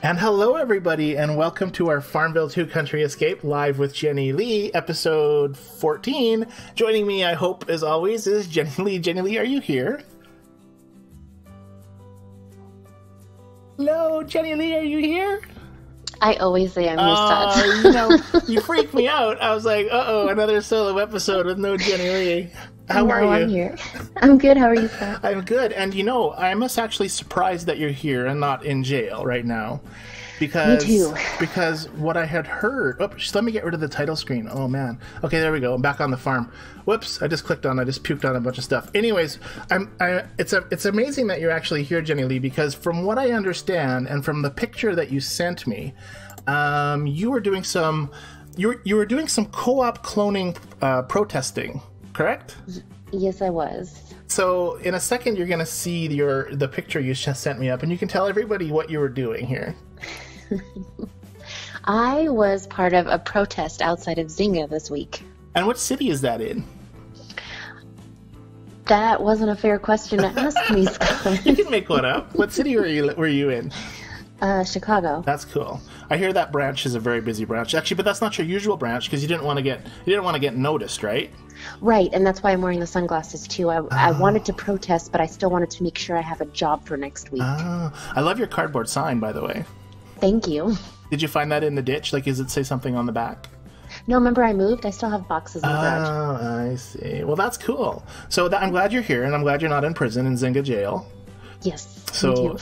And hello, everybody, and welcome to our Farmville2 Country Escape live with Jennilee, episode 14. Joining me, I hope, as always, is Jennilee. Jennilee, are you here? Hello, Jennilee, are you here? I always say I'm your son. You freaked me out. I was like, uh-oh, another solo episode with no Jennilee. How are you? I'm here. I'm good. How are you, Scott? I'm good. And I'm actually surprised that you're here and not in jail right now. Because, Me too. Because what I had heard... Oops, let me get rid of the title screen. Oh, man. Okay, there we go. I'm back on the farm. Whoops, I just puked on a bunch of stuff. Anyways, it's amazing that you're actually here, Jennilee, because from what I understand and from the picture that you sent me, you were doing some... You were doing some co-op cloning protesting, correct? Yes, I was. So in a second, you're going to see the picture you just sent me up, and you can tell everybody what you were doing here. I was part of a protest outside of Zynga this week. And what city is that in? That wasn't a fair question to ask me, Scott. You can make one up. What city were you in? Chicago. That's cool. I hear that branch is a very busy branch, actually, but that's not your usual branch because you didn't want to get noticed, right? Right, and that's why I'm wearing the sunglasses too. I wanted to protest, but I still wanted to make sure I have a job for next week. I love your cardboard sign, by the way. Thank you. Did you find that in the ditch? Like, does it say something on the back? No, remember I moved? I still have boxes in the garage. Oh, I see. Well, that's cool. So I'm glad you're here, and I'm glad you're not in prison in Zynga jail. Yes. So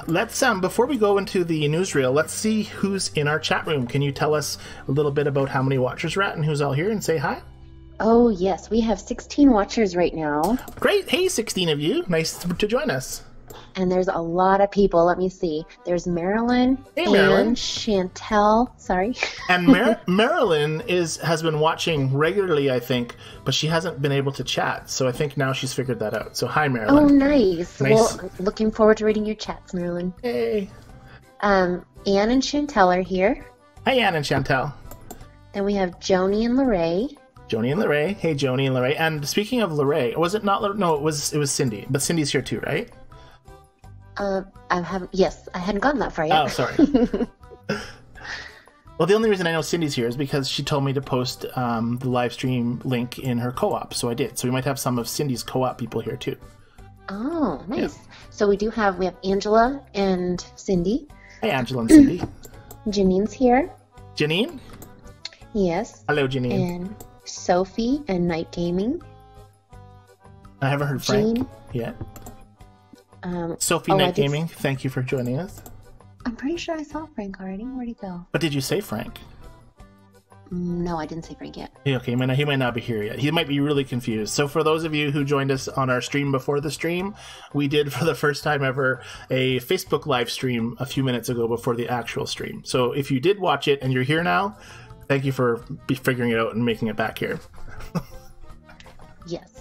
let's before we go into the newsreel, let's see who's in our chat room. Can you tell us a little bit about how many watchers we're at and who's all here, and say hi? Oh yes, we have 16 watchers right now. Great. Hey, 16 of you. Nice to join us. And there's a lot of people. Let me see. There's Marilyn, Marilyn. and Chantel. Sorry. And Marilyn has been watching regularly, I think, but she hasn't been able to chat. So I think now she's figured that out. So hi, Marilyn. Oh, nice. Well, looking forward to reading your chats, Marilyn. Hey. Anne and Chantel are here. Hi, Anne and Chantel. Then we have Joni and Lorraine. Joni and Lorraine. Hey, Joni and Lorraine. And speaking of Lorraine, was it not? No, it was Cindy. But Cindy's here too, right? Yes, I hadn't gotten that far yet. Oh, sorry. Well, the only reason I know Cindy's here is because she told me to post the live stream link in her co-op, so I did. So we might have some of Cindy's co-op people here too. Oh, nice. Yeah. So we have Angela and Cindy. Hey, Angela and Cindy. Janine's here. Janine? Yes. Hello, Janine. And Sophie and Night Gaming. I haven't heard Frank yet. Sophie Night Gaming, thank you for joining us. I'm pretty sure I saw Frank already. Where'd he go? But did you say Frank? No, I didn't say Frank yet. Okay, he might not be here yet. He might be really confused. So for those of you who joined us on our stream before the stream, we did for the first time ever a Facebook live stream a few minutes ago before the actual stream. So if you did watch it and you're here now, thank you for figuring it out and making it back here. Yes.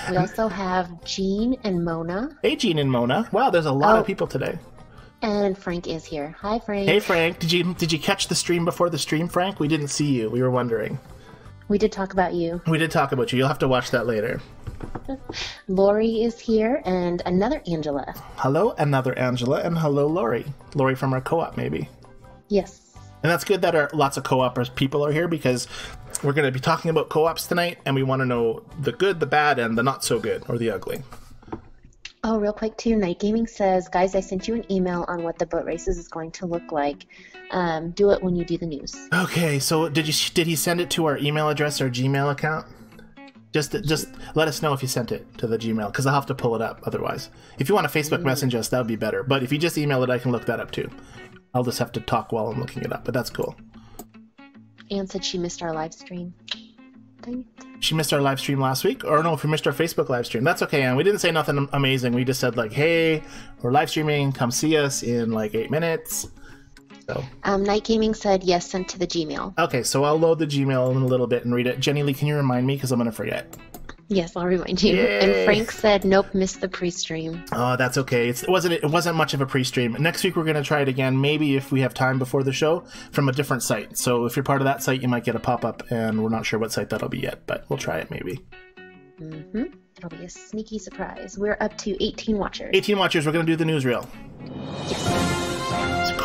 We also have Jean and Mona. Hey, Jean and Mona. Wow, there's a lot of people today. And Frank is here. Hi, Frank. Hey, Frank. Did you catch the stream before the stream, Frank? We didn't see you. We were wondering. We did talk about you. We did talk about you. You'll have to watch that later. Lori is here, and another Angela. Hello, another Angela, and hello, Lori. Lori from our co-op, maybe. Yes. And that's good that lots of co-opers people are here because we're going to be talking about co-ops tonight, and we want to know the good, the bad, and the not so good, or the ugly. Oh, real quick too, Night Gaming says, guys, I sent you an email on what the boat races is going to look like. Do it when you do the news. Okay, so did he send it to our email address or Gmail account? Just let us know if you sent it to the Gmail, because I'll have to pull it up otherwise. If you want to Facebook message us, that would be better. But if you just email it, I can look that up too. I'll just have to talk while I'm looking it up, but that's cool. Anne said she missed our live stream. Dang it. She missed our live stream last week? Or no, if we missed our Facebook live stream. That's okay, Anne. We didn't say nothing amazing. We just said, like, hey, we're live streaming. Come see us in, like, 8 minutes. So. Night Gaming said, yes, sent to the Gmail. Okay, so I'll load the Gmail in a little bit and read it. Jennilee, can you remind me? Because I'm going to forget. Yes, I'll remind you. Yay. And Frank said, nope, missed the pre-stream. Oh, that's okay. It wasn't much of a pre-stream. Next week we're going to try it again, maybe if we have time before the show, from a different site. So if you're part of that site, you might get a pop-up, and we're not sure what site that'll be yet, but we'll try it maybe. Mm-hmm. It'll be a sneaky surprise. We're up to 18 watchers. 18 watchers. We're going to do the newsreel. Yes.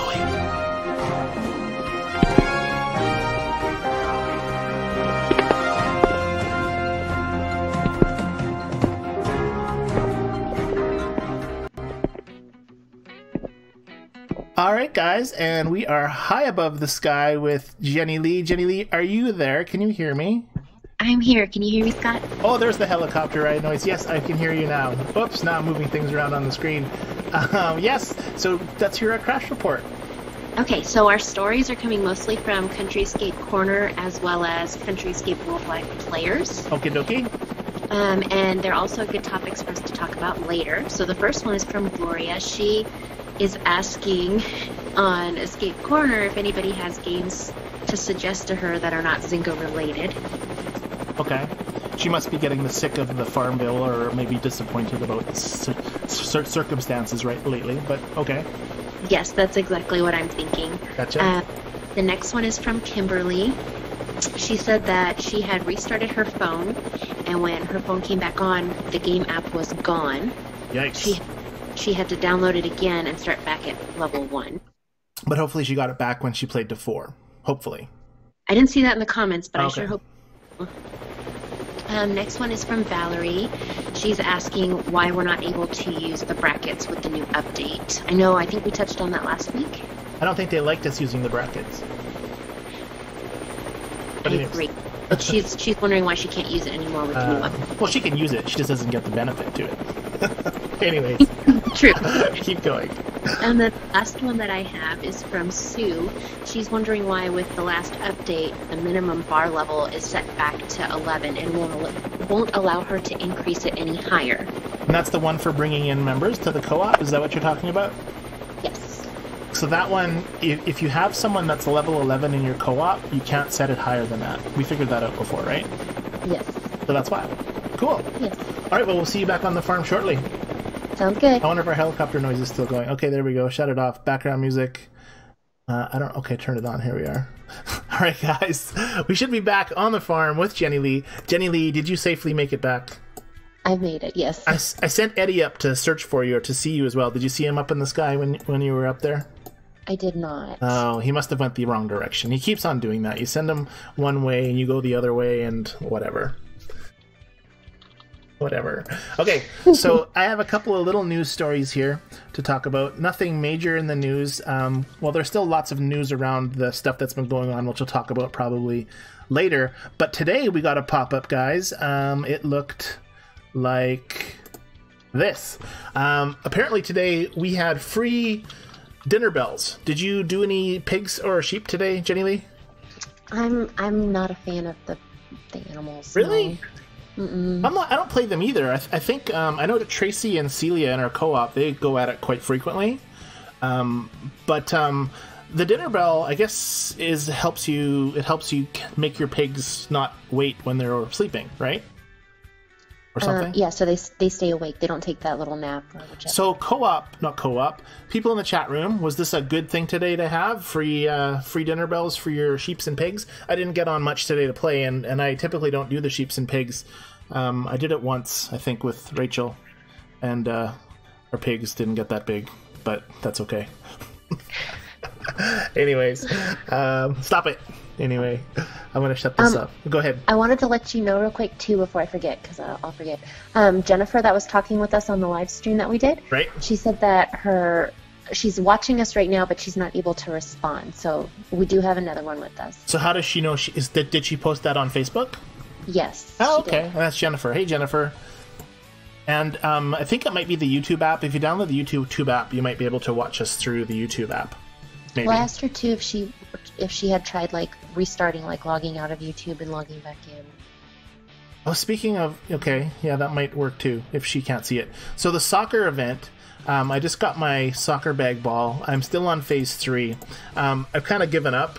guys, and we are high above the sky with Jennilee. Jennilee, are you there? Can you hear me? I'm here. Can you hear me, Scott? Oh, there's the helicopter ride noise. Yes, I can hear you now. Oops, now I'm moving things around on the screen. Yes, so that's your crash report. Okay, so our stories are coming mostly from Countryscape Corner as well as Countryscape Worldwide players. Okie dokie. And they're also good topics for us to talk about later. So the first one is from Gloria. She is asking on Escape Corner if anybody has games to suggest to her that are not Zynga related. Okay. She must be getting the sick of the Farmville, or maybe disappointed about circumstances lately, but okay. Yes, that's exactly what I'm thinking. Gotcha. The next one is from Kimberly. She said that she had restarted her phone, and when her phone came back on, the game app was gone. Yikes. She had to download it again and start back at level 1. But hopefully she got it back when she played to 4. Hopefully. I didn't see that in the comments, but okay. I sure hope. Next one is from Valerie. She's asking why we're not able to use the brackets with the new update. I think we touched on that last week. I don't think they liked us using the brackets. I agree. But she's wondering why she can't use it anymore with the new update. Well, she can use it. She just doesn't get the benefit to it. Anyways. True. Keep going. And the last one that I have is from Sue. She's wondering why with the last update, the minimum bar level is set back to 11 and won't allow her to increase it any higher. And that's the one for bringing in members to the co-op? Is that what you're talking about? Yes. So that one, if you have someone that's level 11 in your co-op, you can't set it higher than that. We figured that out before, right? Yes. So that's why. Cool. Yes. All right, well, we'll see you back on the farm shortly. Sounds good. I wonder if our helicopter noise is still going. Okay, there we go. Shut it off. Background music. Okay, turn it on. Here we are. All right, guys. We should be back on the farm with Jennilee. Jennilee, did you safely make it back? I made it, yes. I sent Eddie up to search for you, or to see you as well. Did you see him up in the sky when you were up there? I did not. Oh, he must have went the wrong direction. He keeps on doing that. You send him one way and you go the other way and whatever. Whatever. Okay, so I have a couple of little news stories here to talk about. Nothing major in the news. Well, there's still lots of news around the stuff that's been going on, which we'll talk about probably later. But today we got a pop-up, guys. It looked like this. Apparently today we had free dinner bells. Did you do any pigs or sheep today, Jennilee? I'm not a fan of the animals. Really? No. Mm-mm. I don't play them either. I think I know that Tracy and Celia in our co-op, they go at it quite frequently. But the dinner bell, I guess, helps you make your pigs not wait when they're sleeping, right? Or something? Yeah, so they stay awake. They don't take that little nap. Or whichever. So not co-op, people in the chat room, was this a good thing today to have? Free dinner bells for your sheeps and pigs? I didn't get on much today to play, and I typically don't do the sheeps and pigs. I did it once, I think, with Rachel, and our pigs didn't get that big, but that's okay. Anyways, stop it. Anyway, I'm going to shut this up. Go ahead. I wanted to let you know real quick, too, before I forget, because I'll forget. Jennifer, that was talking with us on the live stream that we did, right? She said that she's watching us right now, but she's not able to respond. So we do have another one with us. So how does she know? Did she post that on Facebook? Yes. Oh, okay. Well, that's Jennifer. Hey, Jennifer. And I think it might be the YouTube app. If you download the YouTube app, you might be able to watch us through the YouTube app. Maybe. Well, I asked her too if she had tried restarting, logging out of YouTube and logging back in. Oh, speaking of, okay, yeah, that might work too if she can't see it. So the soccer event, I just got my soccer bag ball. I'm still on phase 3. I've kind of given up.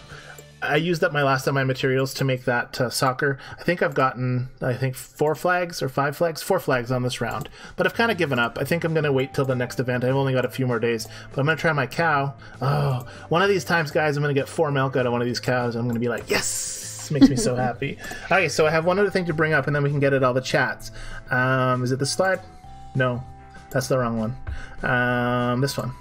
I used up my last of my materials to make that soccer. I think I've gotten, 4 flags or 5 flags? 4 flags on this round. But I've kind of given up. I think I'm going to wait till the next event. I've only got a few more days. But I'm going to try my cow. Oh, one of these times, guys, I'm going to get 4 milk out of one of these cows. I'm going to be like, yes! Makes me so happy. Okay, so I have one other thing to bring up, and then we can get at all the chats. Is it this slide? No, that's the wrong one. This one.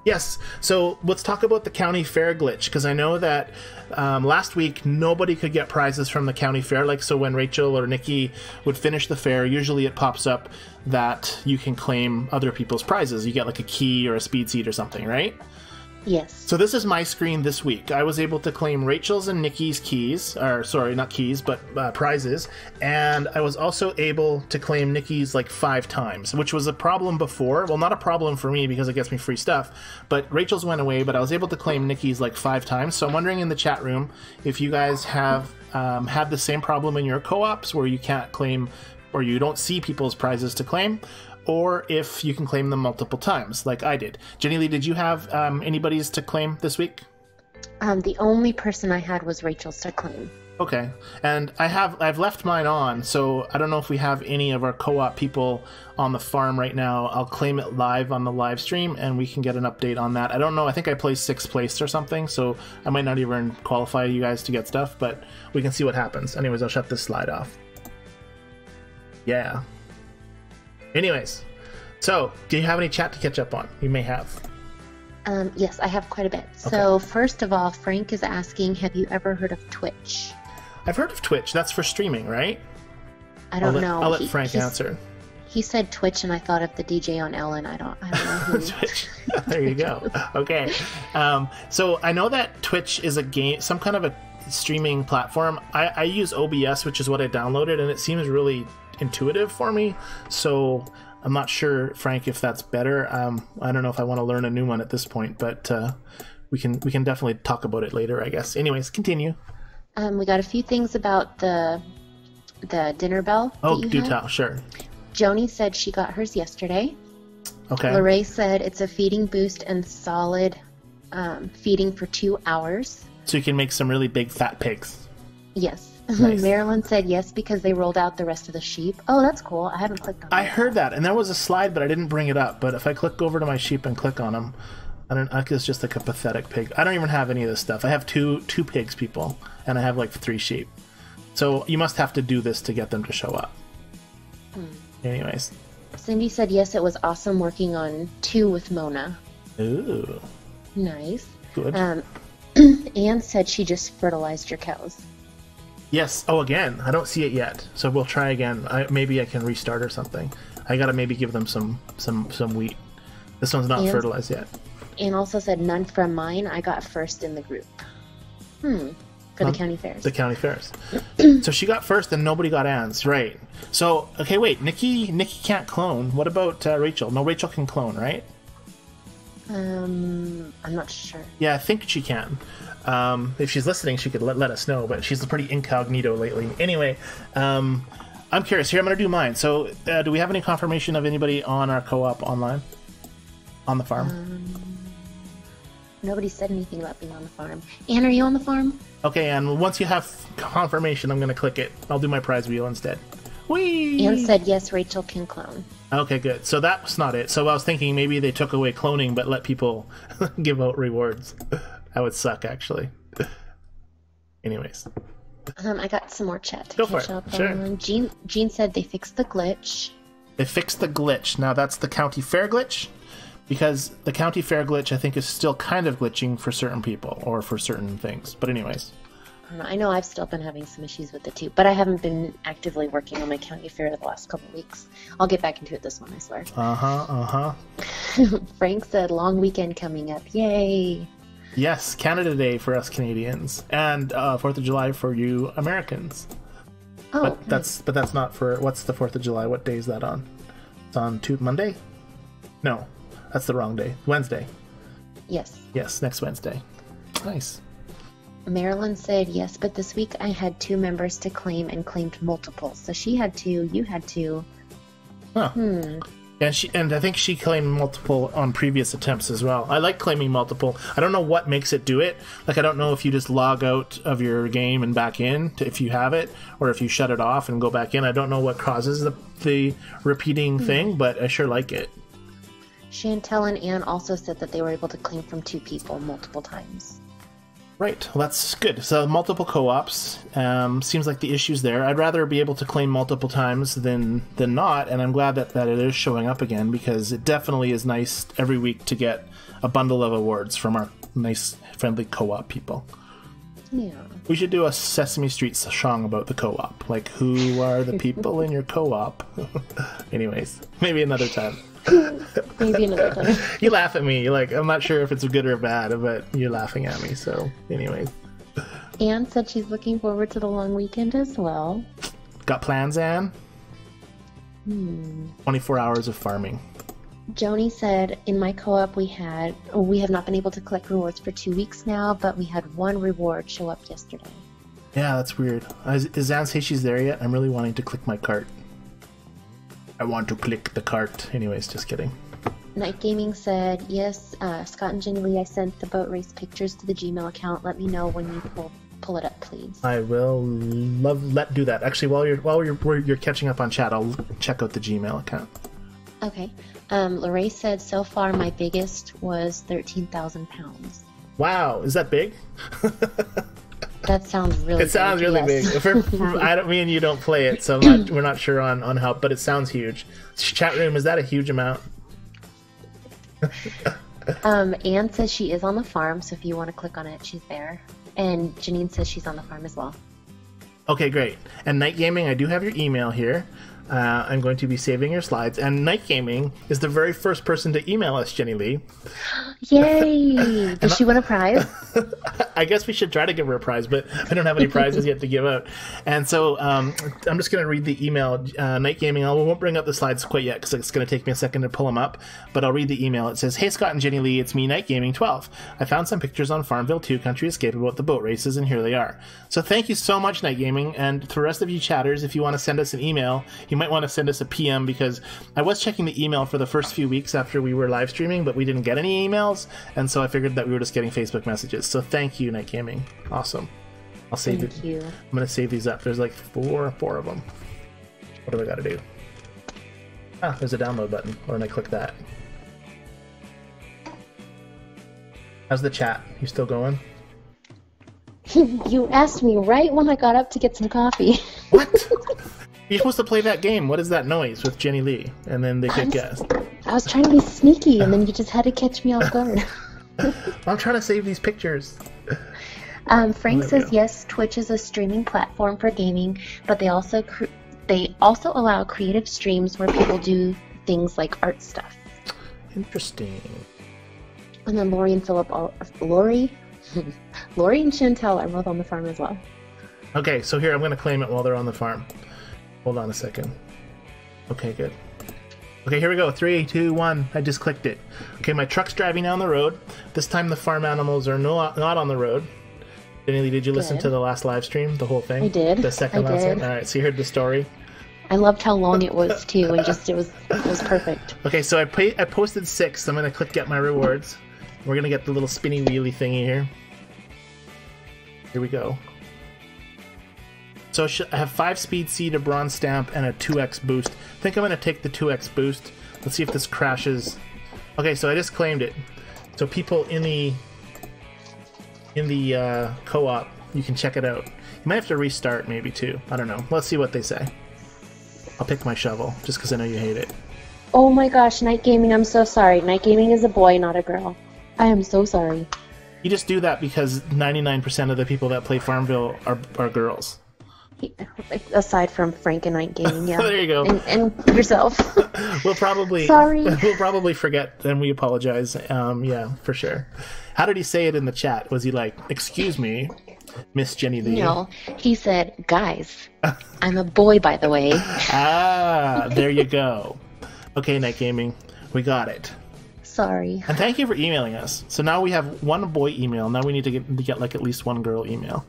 Yes, so let's talk about the county fair glitch, because I know that last week nobody could get prizes from the county fair. So when Rachel or Nikki would finish the fair, usually it pops up that you can claim other people's prizes. You get a key or a speed seat or something, right? Yes. So this is my screen this week. I was able to claim Rachel's and Nikki's keys, or sorry, not keys, but prizes, and I was also able to claim Nikki's like 5 times, which was a problem before. Well, not a problem for me because it gets me free stuff, but Rachel's went away, but I was able to claim Nikki's like 5 times. So I'm wondering in the chat room if you guys have had the same problem in your co-ops where you can't claim or you don't see people's prizes to claim, or if you can claim them multiple times, like I did. Jennilee, did you have anybody's to claim this week? The only person I had was Rachel's to claim. Okay, and I've left mine on, so I don't know if we have any of our co-op people on the farm right now. I'll claim it live on the live stream, and we can get an update on that. I don't know. I think I placed 6th place or something, so I might not even qualify you guys to get stuff, but we can see what happens. Anyways, I'll shut this slide off. Yeah. Anyways, so do you have any chat to catch up on? You may have. Yes, I have quite a bit. Okay. So first of all, Frank is asking, have you ever heard of Twitch? I've heard of Twitch. That's for streaming, right? I don't know. I'll let Frank answer. He said Twitch, and I thought of the DJ on Ellen. I don't know who. Twitch. There you go. Okay. So I know that Twitch is a game, some kind of a streaming platform. I use OBS, which is what I downloaded, and it seems really intuitive for me, so I'm not sure, Frank, if that's better. I don't know if I want to learn a new one at this point, but we can definitely talk about it later, I guess. Anyways, continue. We got a few things about the dinner bell. Oh, do tell, sure. Joni said she got hers yesterday. Okay. Lorraine said it's a feeding boost and solid feeding for 2 hours. So you can make some really big fat pigs. Yes. Nice. Marilyn said yes because they rolled out the rest of the sheep. Oh, that's cool. I haven't clicked on that. I heard that, and there was a slide, but I didn't bring it up. But if I click over to my sheep and click on them, it's just like a pathetic pig. I don't even have any of this stuff. I have two pigs, people, and I have like 3 sheep. So you must have to do this to get them to show up. Anyways. Cindy said yes, it was awesome working on 2 with Mona. Ooh. Nice. Good. Anne said she just fertilized your cows. Yes. Oh, again. I don't see it yet, so we'll try again. Maybe I can restart or something. I gotta maybe give them some wheat. This one's not fertilized yet. Anne also said none from mine. I got first in the group. For the county fairs. The county fairs. So she got first, and nobody got Anne's. Right. So okay, wait. Nikki can't clone. What about Rachel? No, Rachel can clone, right? I'm not sure. Yeah, I think she can. If she's listening, she could let us know, but she's pretty incognito lately. Anyway, I'm curious. Here, I'm going to do mine. So, do we have any confirmation of anybody on our co-op online? On the farm? Nobody said anything about being on the farm. Anne, are you on the farm? Okay, and once you have confirmation, I'm going to click it. I'll do my prize wheel instead. Whee! Anne said yes, Rachel can clone. Okay, good. So that's not it. So I was thinking maybe they took away cloning, but let people give out rewards. That would suck, actually. Anyways. I got some more chat to Go for catch it. up Sure. on. Jean said they fixed the glitch. They fixed the glitch. Now that's the county fair glitch, because the county fair glitch I think is still kind of glitching for certain people or for certain things. But anyways. I know I've still been having some issues with it too, but I haven't been actively working on my county fair the last couple of weeks. I'll get back into it this one, I swear. Frank said long weekend coming up. Yay! Yes, Canada Day for us Canadians, and 4th of July for you Americans. Oh, but that's not for, what's the 4th of July? What day is that on? It's on Monday? No, that's the wrong day. Wednesday. Yes. Yes, next Wednesday. Nice. Marilyn said yes, but this week I had 2 members to claim and claimed multiple. So she had 2, you had 2. Huh. And I think she claimed multiple on previous attempts as well. I like claiming multiple. I don't know what makes it do it. Like, I don't know if you just log out of your game and back in if you have it, or if you shut it off and go back in. I don't know what causes the repeating thing, but I sure like it. Chantel and Anne also said that they were able to claim from 2 people multiple times. Right, well that's good. So multiple co-ops, seems like the issue's there. I'd rather be able to claim multiple times than not, and I'm glad that it is showing up again, because it definitely is nice every week to get a bundle of awards from our nice, friendly co-op people. Yeah. We should do a Sesame Street song about the co-op. Like, who are the people in your co-op? Anyways, maybe another time. Maybe another time. You laugh at me. You're like, I'm not sure if it's good or bad, but you're laughing at me. So, anyways. Anne said she's looking forward to the long weekend as well. Got plans, Anne? 24 hours of farming. Joni said, in my co-op we have not been able to collect rewards for 2 weeks now, but we had one reward show up yesterday. Yeah, that's weird. Does Anne say she's there yet? I'm really wanting to click my cart. I want to click the cart. Anyways, just kidding. Night Gaming said, yes, Scott and Jennilee, I sent the boat race pictures to the Gmail account. Let me know when you pull it up, please. I will do that. Actually, while you're catching up on chat, I'll check out the Gmail account. Okay. Lorraine said, so far my biggest was 13,000 pounds. Wow, is that big? That sounds really. It sounds big, really yes. big. Me and you don't play it, so we're not sure on how, but it sounds huge. Chat room, is that a huge amount? Anne says she is on the farm, so if you want to click on it, she's there. And Janine says she's on the farm as well. Okay, great. And Night Gaming, I do have your email here. I'm going to be saving your slides. And Night Gaming is the very first person to email us, Jennilee. Yay! Does she win a prize? I guess we should try to give her a prize, but I don't have any prizes yet to give out. And so I'm just going to read the email. Night Gaming, I won't bring up the slides quite yet because it's going to take me a second to pull them up, but I'll read the email. It says, hey, Scott and Jennilee, it's me, Night Gaming 12. I found some pictures on FarmVille2 Country Escape about the boat races, and here they are. So thank you so much, Night Gaming, and to the rest of you chatters, if you want to send us an email, you might want to send us a PM, because I was checking the email for the first few weeks after we were live streaming, but we didn't get any emails, and so I figured that we were just getting Facebook messages. So thank you, Night Gaming. Awesome. I'll save it. Thank you. I'm going to save these up. There's like four of them. What do I got to do? Ah, there's a download button. Why don't I click that? How's the chat? You still going? You asked me right when I got up to get some coffee. What? You're supposed to play that game. What is that noise with Jennilee? And then they could guess. I was trying to be sneaky, and then you just had to catch me off guard. I'm trying to save these pictures. Frank says yes, Twitch is a streaming platform for gaming, but they also allow creative streams where people do things like art stuff. Interesting. And then Lori and Lori and Chantel are both on the farm as well. Okay, so here I'm going to claim it while they're on the farm. Hold on a second. Okay, good. Okay, here we go. 3, 2, 1. I just clicked it. Okay, my truck's driving down the road. This time the farm animals are not on the road. Jennilee, did you listen to the last live stream? The whole thing? I did. The second last one? Alright, so you heard the story? I loved how long it was too, and it was perfect. Okay, so I posted 6, so I'm going to click get my rewards. We're going to get the little spinny wheelie thingy here. Here we go. So I have 5 speed seed, a bronze stamp, and a 2x boost. I think I'm going to take the 2x boost. Let's see if this crashes. Okay, so I just claimed it. So people in the co-op, you can check it out. You might have to restart maybe too. I don't know. Let's see what they say. I'll pick my shovel just because I know you hate it. Oh my gosh, Night Gaming, I'm so sorry. Night Gaming is a boy, not a girl. I am so sorry. You just do that because 99% of the people that play Farmville are girls. Aside from Frank and Night Gaming, yeah. There you go. And yourself. We'll probably forget, and we apologize. Yeah, for sure. How did he say it in the chat? Was he like, "Excuse me, Miss Jennilee"? No, he said, "Guys, I'm a boy, by the way." Ah, there you go. Okay, Night Gaming, we got it. Sorry. And thank you for emailing us. So now we have one boy email. Now we need to get like at least one girl email.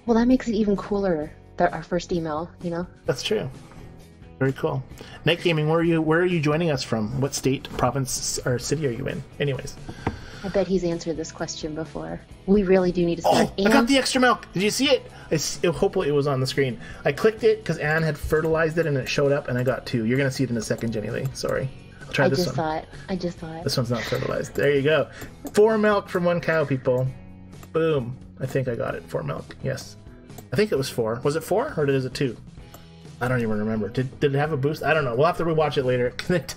Well, that makes it even cooler. Our first email, you know. That's true. Very cool. Night Gaming, where are you joining us from? What state, province, or city are you in? Anyways. I bet he's answered this question before. We really do need to start. Oh, I got the extra milk. Did you see it? Hopefully it was on the screen. I clicked it because Anne had fertilized it and it showed up, and I got 2. You're going to see it in a second, Jennilee. Sorry. I'll try this one. I just saw it. This one's not fertilized. There you go. 4 milk from 1 cow, people. Boom. I think I got it. 4 milk. Yes. I think it was 4. Was it 4 or is it 2? I don't even remember. Did it have a boost? I don't know. We'll have to rewatch it later.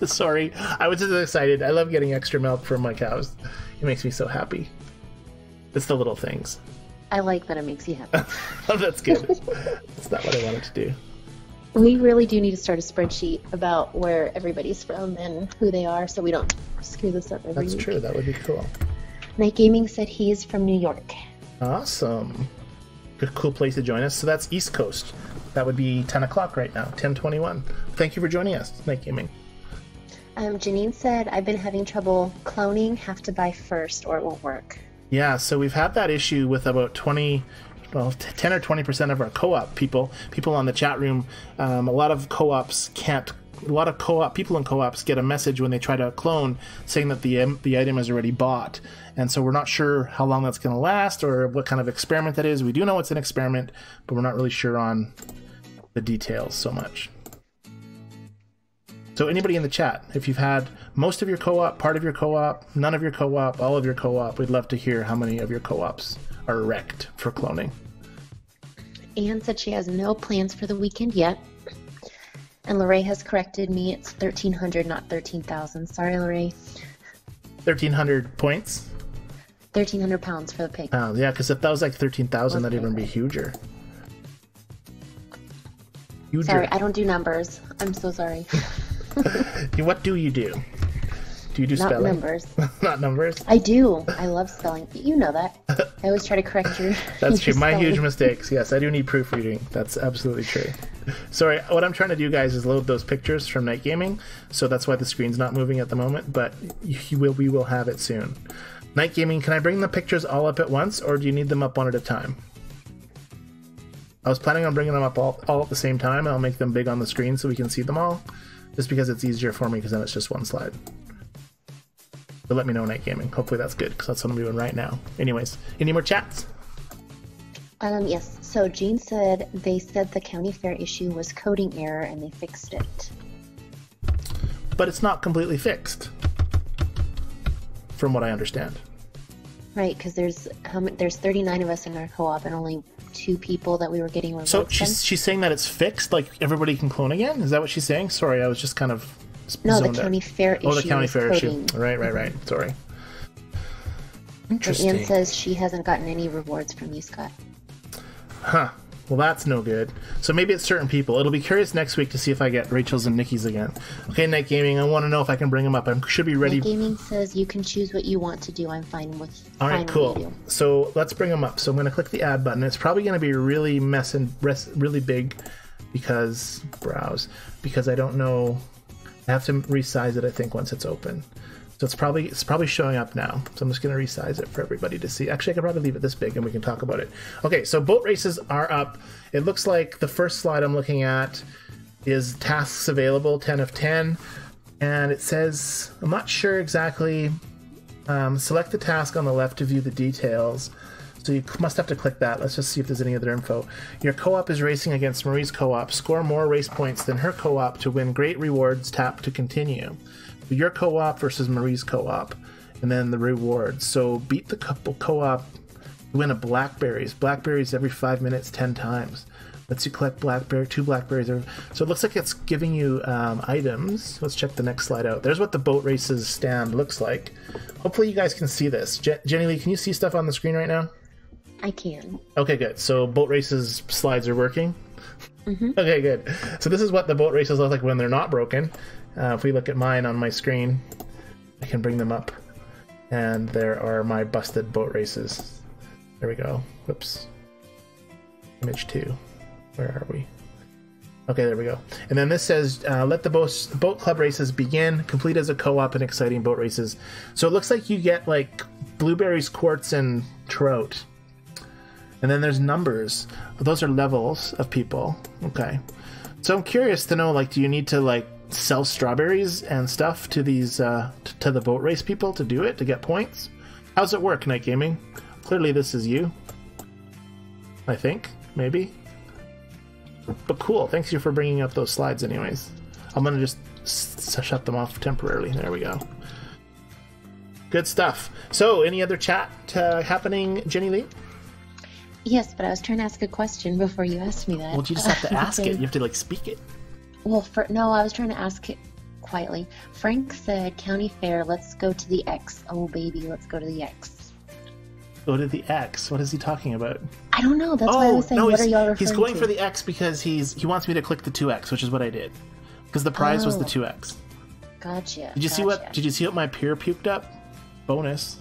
Sorry. I was just excited. I love getting extra milk from my cows. It makes me so happy. It's the little things. I like that it makes you happy. Oh, that's good. That's not what I wanted to do. We really do need to start a spreadsheet about where everybody's from and who they are, so we don't screw this up every That's week. true. That would be cool. Night Gaming said he's from New York. Awesome. Good, cool place to join us. So that's East Coast. That would be 10 o'clock right now, 10:21. Thank you for joining us, Night Gaming. Janine said, I've been having trouble cloning, have to buy first or it won't work. Yeah, so we've had that issue with about 10 or 20% of our co-op people on the chat room. A lot of co-ops can't. A lot of people in co-ops get a message when they try to clone saying that the item is already bought, and so we're not sure how long that's going to last or what kind of experiment that is. We do know it's an experiment, but we're not really sure on the details so much. So anybody in the chat, if you've had most of your co-op, part of your co-op, none of your co-op, all of your co-op, we'd love to hear how many of your co-ops are wrecked for cloning. Anne said she has no plans for the weekend yet. And Lorraine has corrected me. It's 1,300, not 13,000. Sorry, Lorraine. 1,300 points? 1,300 pounds for the pig. Oh, yeah, because if that was like 13,000, that'd even be huger. Sorry, I don't do numbers. I'm so sorry. What do you do? Do you do spelling? Not numbers. Not numbers? I do. I love spelling. You know that. I always try to correct your That's true. your My spelling. huge mistakes. Yes, I do need proofreading. That's absolutely true. Sorry, what I'm trying to do, guys, is load those pictures from Night Gaming, so that's why the screen's not moving at the moment, but we will have it soon. Night Gaming, can I bring the pictures all up at once, or do you need them up one at a time? I was planning on bringing them up all at the same time, and I'll make them big on the screen so we can see them all, just because it's easier for me, because then it's just one slide. So let me know, Night Gaming. Hopefully that's good, because that's what I'm doing right now. Anyways, any more chats? Yes. So Jean said they said the county fair issue was coding error and they fixed it. But it's not completely fixed, from what I understand. Right, because there's 39 of us in our co-op and only 2 people that we were getting rewards So from. she's saying that it's fixed, like everybody can clone again? Is that what she's saying? Sorry, I was just kind of No, the zoned out. county fair issue. Oh, the county was fair coding. issue. Right. Sorry. And Interesting. Anne says she hasn't gotten any rewards from you, Scott. Huh. Well, that's no good. So maybe it's certain people. It'll be curious next week to see if I get Rachel's and Nikki's again. Okay, Night Gaming, I want to know if I can bring them up. I should be ready. Night Gaming says you can choose what you want to do. I'm fine with. All right, fine cool. with you. So let's bring them up. So I'm going to click the add button. It's probably going to be really really big because because I don't know. I have to resize it, I think, once it's open. So it's probably showing up now. So I'm just going to resize it for everybody to see. Actually, I could probably leave it this big and we can talk about it. Okay, so boat races are up. It looks like the first slide I'm looking at is tasks available, 10 of 10. And it says, I'm not sure exactly, select the task on the left to view the details. So you must have to click that. Let's just see if there's any other info. Your co-op is racing against Marie's co-op. Score more race points than her co-op to win great rewards. Tap to continue. Your co-op versus Marie's co-op, and then the rewards. So beat the couple co-op, win a blackberries. Blackberries every 5 minutes, 10 times. Lets you collect 2 blackberries. So it looks like it's giving you items. Let's check the next slide out. There's what the boat races stand looks like. Hopefully you guys can see this. Jennilee, can you see stuff on the screen right now? I can. Okay, good. So boat races slides are working. Mm-hmm. Okay, good. So this is what the boat races look like when they're not broken. If we look at mine on my screen, I can bring them up. And there are my busted boat races. There we go. Whoops. Image 2. Where are we? Okay, there we go. And then this says, let the boat club races begin. Complete as a co-op and exciting boat races. So it looks like you get like blueberries, quartz, and trout. And then there's numbers. Those are levels of people. Okay. So I'm curious to know, like, do you need to like sell strawberries and stuff to these to the boat race people to do it, to get points? How's it work, Night Gaming? Clearly this is you. I think, maybe. But cool, thanks you for bringing up those slides anyways. I'm gonna just shut them off temporarily. There we go. Good stuff. So, any other chat happening, Jennilee? Yes, but I was trying to ask a question before you asked me that. Well, you just have to ask it. You have to, like, speak it. Well, no, I was trying to ask it quietly. Frank said, County Fair, let's go to the X. Oh, baby, let's go to the X. Go to the X. What is he talking about? I don't know. That's why I was saying, what are y'all referring to? He's going for the X because he wants me to click the 2X, which is what I did. Because the prize was the 2X. Gotcha. Did you see what my peer puked up? Bonus.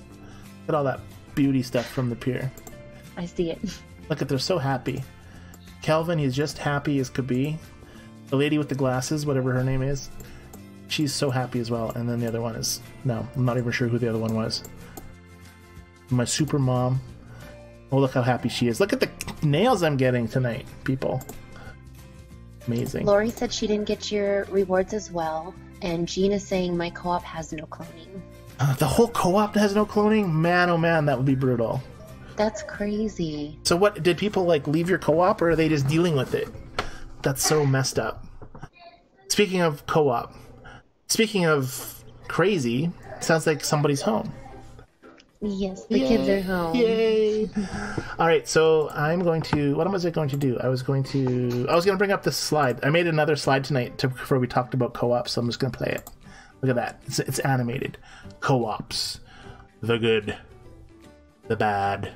Look at all that beauty stuff from the peer. I see it. Look at, they're so happy. Calvin, he's just happy as could be. The lady with the glasses, whatever her name is, she's so happy as well. And then the other one is, no, I'm not even sure who the other one was. My super mom. Oh, look how happy she is. Look at the nails I'm getting tonight, people. Amazing. Lori said she didn't get your rewards as well. And Jean is saying my co-op has no cloning. The whole co-op has no cloning? Man, oh man, that would be brutal. That's crazy. So what, did people like leave your co-op or are they just dealing with it? That's so messed up. Speaking of co-op, speaking of crazy, sounds like somebody's home. Yes, the kids are home. Yay! All right, so I'm going to. What was I going to do? I was going to bring up this slide. I made another slide tonight before we talked about co-ops, so I'm just going to play it. Look at that. It's animated. Co-ops. The good. The bad.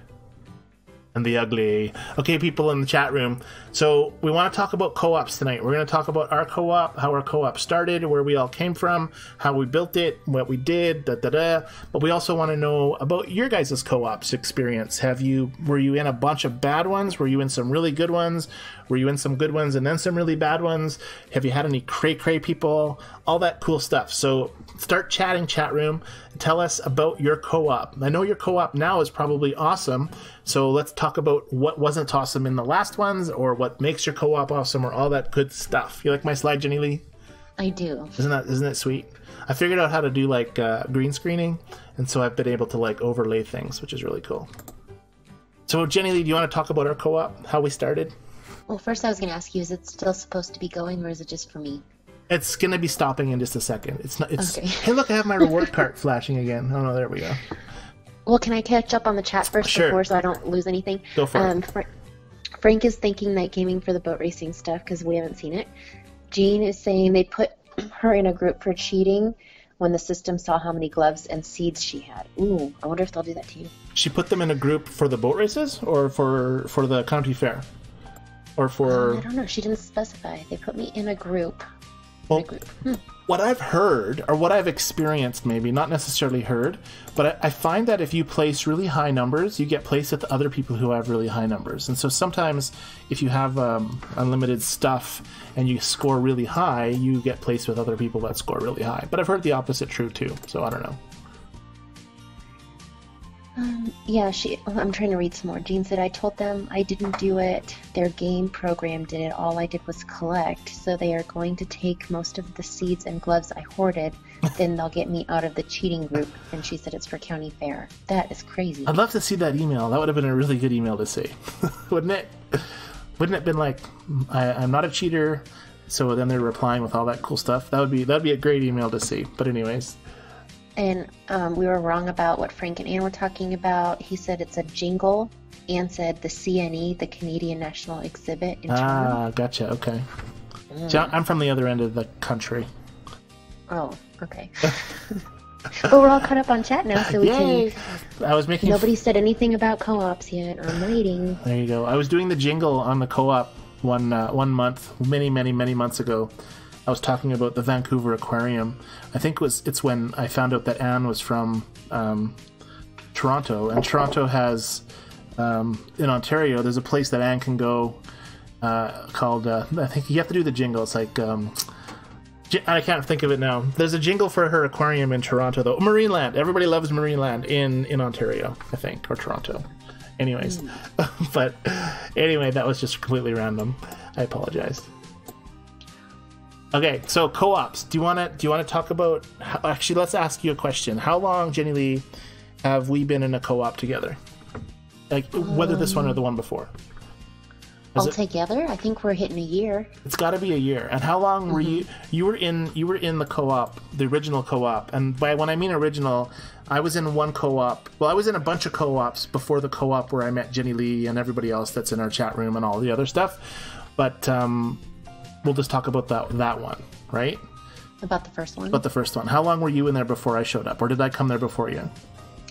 And the ugly. Okay, people in the chat room. So we want to talk about co-ops tonight. We're going to talk about our co-op, how our co-op started, where we all came from, how we built it, what we did, But we also want to know about your guys' co-ops experience. Were you in a bunch of bad ones? Were you in some really good ones? Were you in some good ones and then some really bad ones? Have you had any cray-cray people? All that cool stuff. So start chatting, chat room. Tell us about your co-op. I know your co-op now is probably awesome. So let's talk about what wasn't awesome in the last ones, or what makes your co-op awesome, or all that good stuff. You like my slide, Jennilee? I do. Isn't it sweet? I figured out how to do like green screening, and so I've been able to like overlay things, which is really cool. So Jennilee, do you want to talk about our co-op, how we started? Well, first I was going to ask you, is it still supposed to be going, or is it just for me? It's going to be stopping in just a second. It's not. It's okay. Hey, look, I have my reward cart flashing again. Oh no, there we go. Well, can I catch up on the chat first Sure. before, so I don't lose anything? Go for it. Frank is thanking Night Gaming for the boat racing stuff because we haven't seen it. Jean is saying they put her in a group for cheating when the system saw how many gloves and seeds she had. Ooh, I wonder if they'll do that to you. She put them in a group for the boat races, or for the county fair, or for. I don't know. She didn't specify. They put me in a group. Well, what I've heard, or what I've experienced, maybe not necessarily heard, but I find that if you place really high numbers, you get placed with other people who have really high numbers. And so sometimes if you have unlimited stuff and you score really high, you get placed with other people that score really high. But I've heard the opposite true too, so I don't know. Yeah, I'm trying to read some more. Jean said, I told them I didn't do it. Their game program did it. All I did was collect. So they are going to take most of the seeds and gloves I hoarded. Then they'll get me out of the cheating group. And she said it's for county fair. That is crazy. I'd love to see that email. That would have been a really good email to see. Wouldn't it? Wouldn't it have been like, I'm not a cheater. So then they're replying with all that cool stuff. That'd be a great email to see. But anyways. And we were wrong about what Frank and Ann were talking about. He said it's a jingle. Ann said the CNE, the Canadian National Exhibit in Toronto. Ah, gotcha. Okay. So I'm from the other end of the country. Oh, okay. But we're all caught up on chat now, so we Yay! can... I was making... Nobody said anything about co-ops yet. I'm waiting. There you go. I was doing the jingle on the co-op one month, many months ago. I was talking about the Vancouver Aquarium. I think it's when I found out that Anne was from Toronto, and Toronto has in Ontario. There's a place that Anne can go called. I think you have to do the jingle. It's like I can't think of it now. There's a jingle for her aquarium in Toronto, though. Marineland. Everybody loves Marineland in Ontario, I think, or Toronto. Anyways, but anyway, that was just completely random. I apologize. Okay, so co-ops. Do you want to talk about? Actually, let's ask you a question. How long, Jennilee, have we been in a co-op together? Like whether this one or the one before. Altogether, I think we're hitting a year. It's got to be a year. And how long were you? You were in the co-op, the original co-op. And by when I mean original, I was in one co-op. Well, I was in a bunch of co-ops before the co-op where I met Jennilee and everybody else that's in our chat room and all the other stuff. But we'll just talk about that one, right? About the first one. About the first one. How long were you in there before I showed up, or did I come there before you?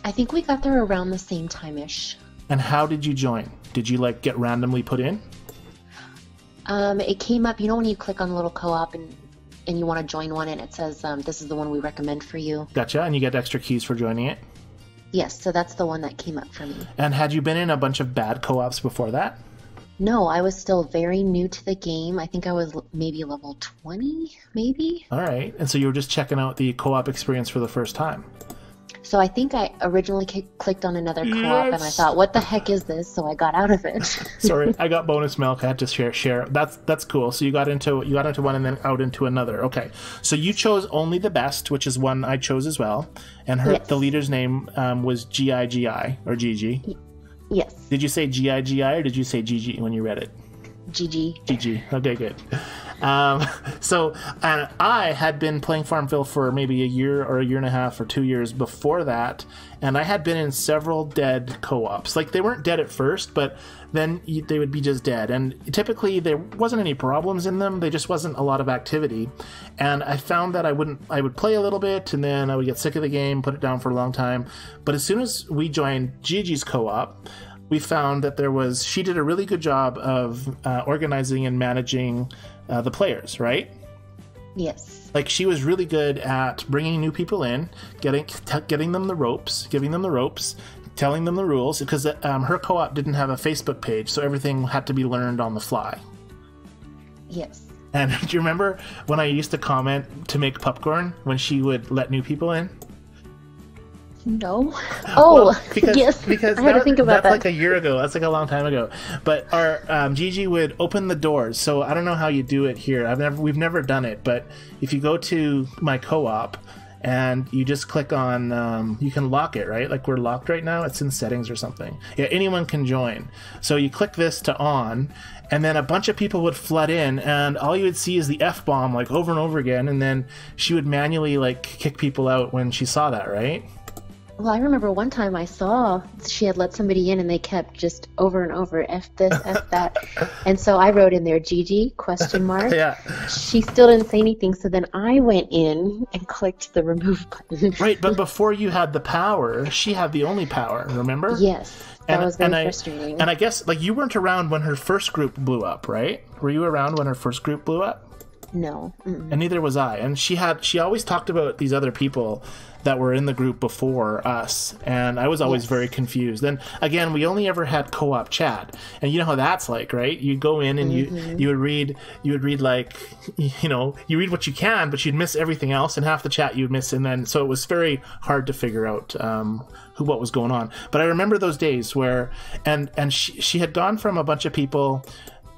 I think we got there around the same time-ish. And how did you join? Did you like get randomly put in? It came up, you know when you click on the little co-op and you want to join one and it says, this is the one we recommend for you. Gotcha, and you get extra keys for joining it? Yes, so that's the one that came up for me. And had you been in a bunch of bad co-ops before that? No, I was still very new to the game. I think I was maybe level 20, maybe? All right, and so you were just checking out the co-op experience for the first time? So I think I originally clicked on another co-op and I thought, what the heck is this? So I got out of it. Sorry, I got bonus milk. I had to share. That's cool. So you got into one and then out into another. Okay. So you chose only the best, which is one I chose as well. And the leader's name was Gigi or Gigi. Yes. Did you say Gigi or did you say Gigi when you read it? Gigi. Okay, good. So I had been playing Farmville for maybe a year or a year and a half or 2 years before that, and I had been in several dead co-ops. Like, they weren't dead at first, but then they would be just dead, and typically there wasn't any problems in them. There just wasn't a lot of activity, and I found that I would play a little bit, and then I would get sick of the game, put it down for a long time. But as soon as we joined Gigi's co-op, we found that she did a really good job of organizing and managing the players, right? Yes. Like, she was really good at bringing new people in, getting them the ropes, giving them the ropes, telling them the rules, because her co-op didn't have a Facebook page, so everything had to be learned on the fly. Yes. And do you remember when I used to comment to make popcorn when she would let new people in? No. Oh, well, because I had to think about that. That's like a year ago. That's like a long time ago. But our Gigi would open the doors. So I don't know how you do it here. We've never done it. But if you go to my co-op and you just click on, you can lock it, right? Like, we're locked right now. It's in settings or something. Yeah, anyone can join. So you click this to on, and then a bunch of people would flood in, and all you would see is the F-bomb, like, over and over again. And then she would manually, like, kick people out when she saw that, right? Well, I remember one time I saw she had let somebody in and they kept just over and over, F this, F that. And so I wrote in there, Gigi, ? Yeah. She still didn't say anything, so then I went in and clicked the remove button. Right, but before you had the power, she had the only power, remember? Yes, that was very frustrating. And I guess, like, you weren't around when her first group blew up, right? Were you around when her first group blew up? No. Mm-mm. And neither was I. And she always talked about these other people that were in the group before us, and I was always very confused. Then again, we only ever had co-op chat, and you know how that's like, right? You go in and you would read like, you know, you read what you can, but you'd miss everything else, and half the chat you'd miss, and then so it was very hard to figure out what was going on. But I remember those days where, and she had gone from a bunch of people.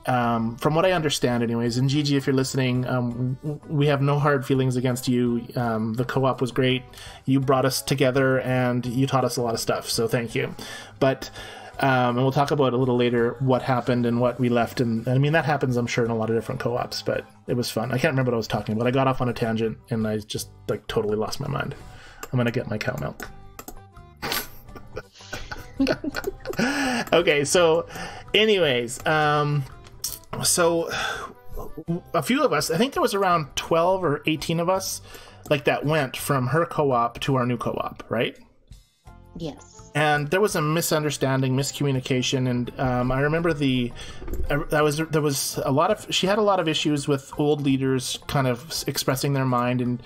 From what I understand anyways, and Gigi, if you're listening, we have no hard feelings against you. The co-op was great. You brought us together and you taught us a lot of stuff, so thank you. But and we'll talk about a little later what happened and what we left, and I mean, that happens, I'm sure, in a lot of different co-ops, but it was fun. I can't remember what I was talking about. I got off on a tangent and I just, like, totally lost my mind. I'm gonna get my cow milk. Okay, so anyways, so a few of us, I think there was around 12 or 18 of us, like, that went from her co-op to our new co-op, right? Yes. And there was a misunderstanding, miscommunication, and I remember she had a lot of issues with old leaders kind of expressing their mind, and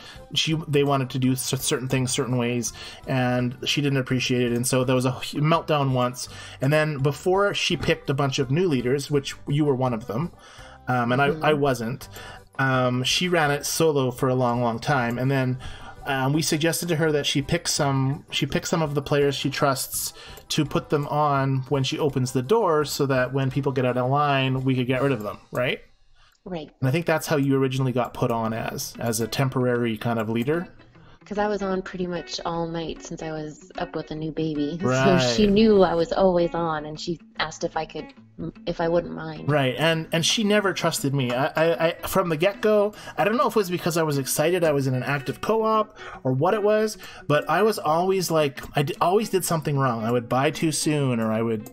they wanted to do certain things certain ways, and she didn't appreciate it, and so there was a meltdown once. And then before she picked a bunch of new leaders, which you were one of them, and I wasn't, she ran it solo for a long time, and then we suggested to her that she pick some of the players she trusts to put them on when she opens the door, so that when people get out of line, we could get rid of them, right? Right. And I think that's how you originally got put on as a temporary kind of leader. Because I was on pretty much all night since I was up with a new baby. Right. So she knew I was always on, and she asked if I wouldn't mind. Right, and she never trusted me. I from the get-go, I don't know if it was because I was excited I was in an active co-op or what it was, but I was always like, always did something wrong. I would buy too soon, or I would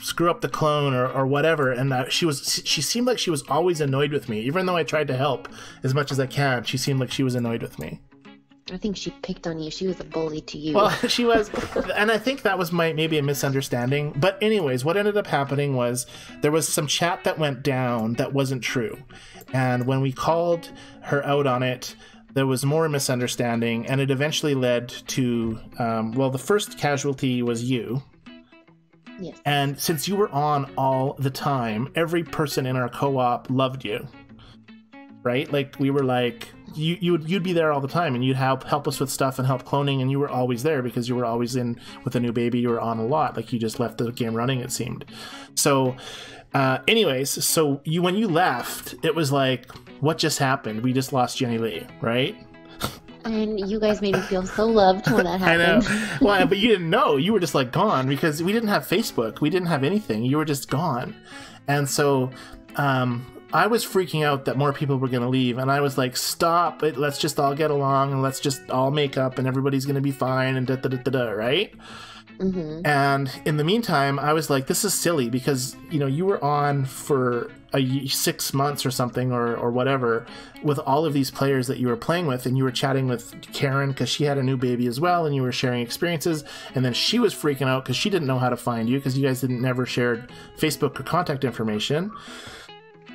screw up the clone or whatever, and she seemed like she was always annoyed with me. Even though I tried to help as much as I can, she seemed like she was annoyed with me. I think she picked on you. She was a bully to you. Well, she was, and I think that was maybe a misunderstanding. But anyways, what ended up happening was there was some chat that went down that wasn't true. And when we called her out on it, there was more misunderstanding, and it eventually led to, the first casualty was you. Yes. And since you were on all the time, every person in our co-op loved you. Right? Like, we were like, you'd be there all the time, and you'd help us with stuff and help cloning, and you were always there because you were always in with a new baby. You were on a lot. Like, you just left the game running, it seemed. So, anyways, so when you left, it was like, what just happened? We just lost Jennilee, right? And you guys made me feel so loved when that happened. I know. Well, but you didn't know. You were just like gone because we didn't have Facebook. We didn't have anything. You were just gone. And so, I was freaking out that more people were going to leave, and I was like, stop it, let's just all get along, and let's just all make up, and everybody's going to be fine, and da-da-da-da-da, right? Mm-hmm. And in the meantime, I was like, this is silly, because, you were on for 6 months or something, or whatever, with all of these players that you were playing with, and you were chatting with Karen, because she had a new baby as well, and you were sharing experiences, and then she was freaking out, because she didn't know how to find you, because you guys never shared Facebook or contact information.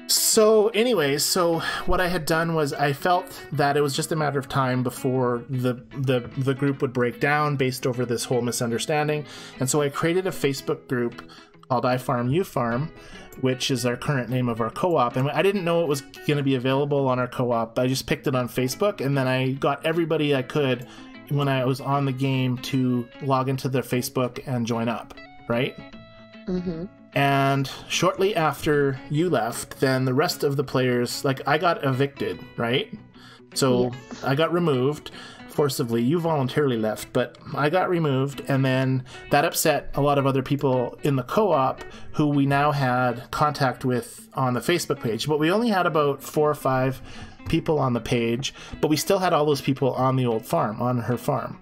So anyways, so what I had done was I felt that it was just a matter of time before the group would break down based over this whole misunderstanding. And so I created a Facebook group called I Farm, You Farm, which is our current name of our co-op. And I didn't know it was going to be available on our co-op. I just picked it on Facebook, and then I got everybody I could when I was on the game to log into their Facebook and join up, right? Mm-hmm. And shortly after you left, then the rest of the players, like, I got evicted, right? So yes. I got removed forcibly. You voluntarily left, but I got removed, and then that upset a lot of other people in the co-op who we now had contact with on the Facebook page. But we only had about 4 or 5 people on the page, but we still had all those people on the old farm, on her farm.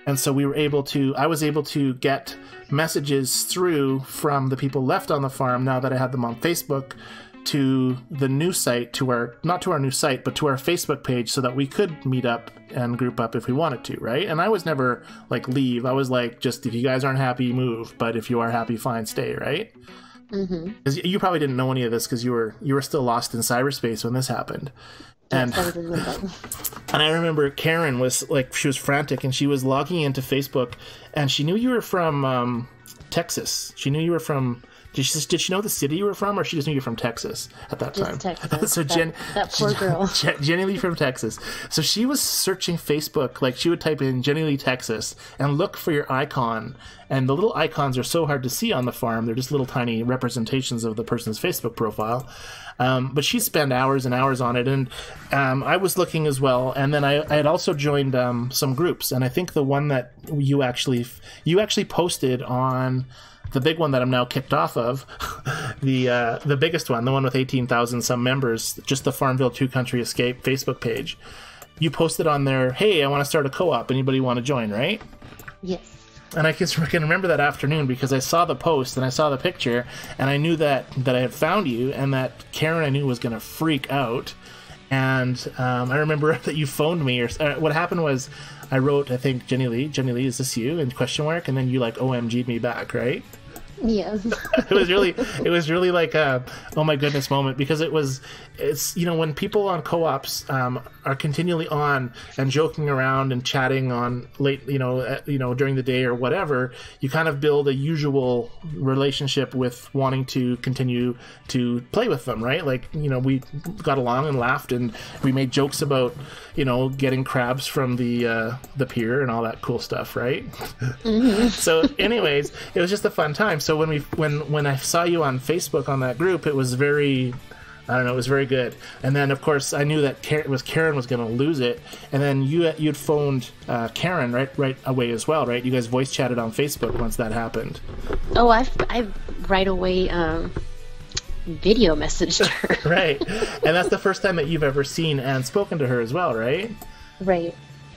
And so I was able to get messages through from the people left on the farm now that I had them on Facebook to the new site, not to our new site, but to our Facebook page, so that we could meet up and group up if we wanted to, right? And I was never like, leave. I was like, just, if you guys aren't happy, move. But if you are happy, fine, stay, right? Mm-hmm. Because you probably didn't know any of this because you were still lost in cyberspace when this happened. And, and I remember Karen was like, she was frantic, and she was logging into Facebook, and she knew you were from Texas. She knew you were from. Did she know the city you were from, or she just knew you were from Texas at that time? Texas. So that poor girl. Jennilee from Texas. So she was searching Facebook, like she would type in Jennilee, Texas, and look for your icon. And the little icons are so hard to see on the farm. They're just little tiny representations of the person's Facebook profile. But she spent hours and hours on it, and I was looking as well. And then I had also joined some groups, and I think the one that you actually posted on. The big one that I'm now kicked off of, the biggest one, the one with 18,000 some members, just the FarmVille2 Country Escape Facebook page. You posted on there, hey, I want to start a co-op. Anybody want to join, right? Yes. And I can remember that afternoon because I saw the post and I saw the picture, and I knew that I had found you, and that Karen I knew was going to freak out. And I remember that you phoned me, or what happened was I wrote, I think, Jennilee, is this you? And question mark, and then you like OMG'd me back, right? Yes. It was really like a oh my goodness moment, because it's when people on co-ops are continually on and joking around and chatting on late during the day or whatever, you kind of build a usual relationship with wanting to continue to play with them, right? Like, we got along and laughed, and we made jokes about getting crabs from the pier and all that cool stuff, right? Mm-hmm. So anyways, it was just a fun time. So when I saw you on Facebook on that group, it was very, I don't know, it was very good. And then of course I knew that Karen was going to lose it, and then you'd phoned Karen right away as well, right? You guys voice chatted on Facebook once that happened. Oh, I right away video messaged her. Right. And that's the first time that you've ever seen and spoken to her as well, right? Right.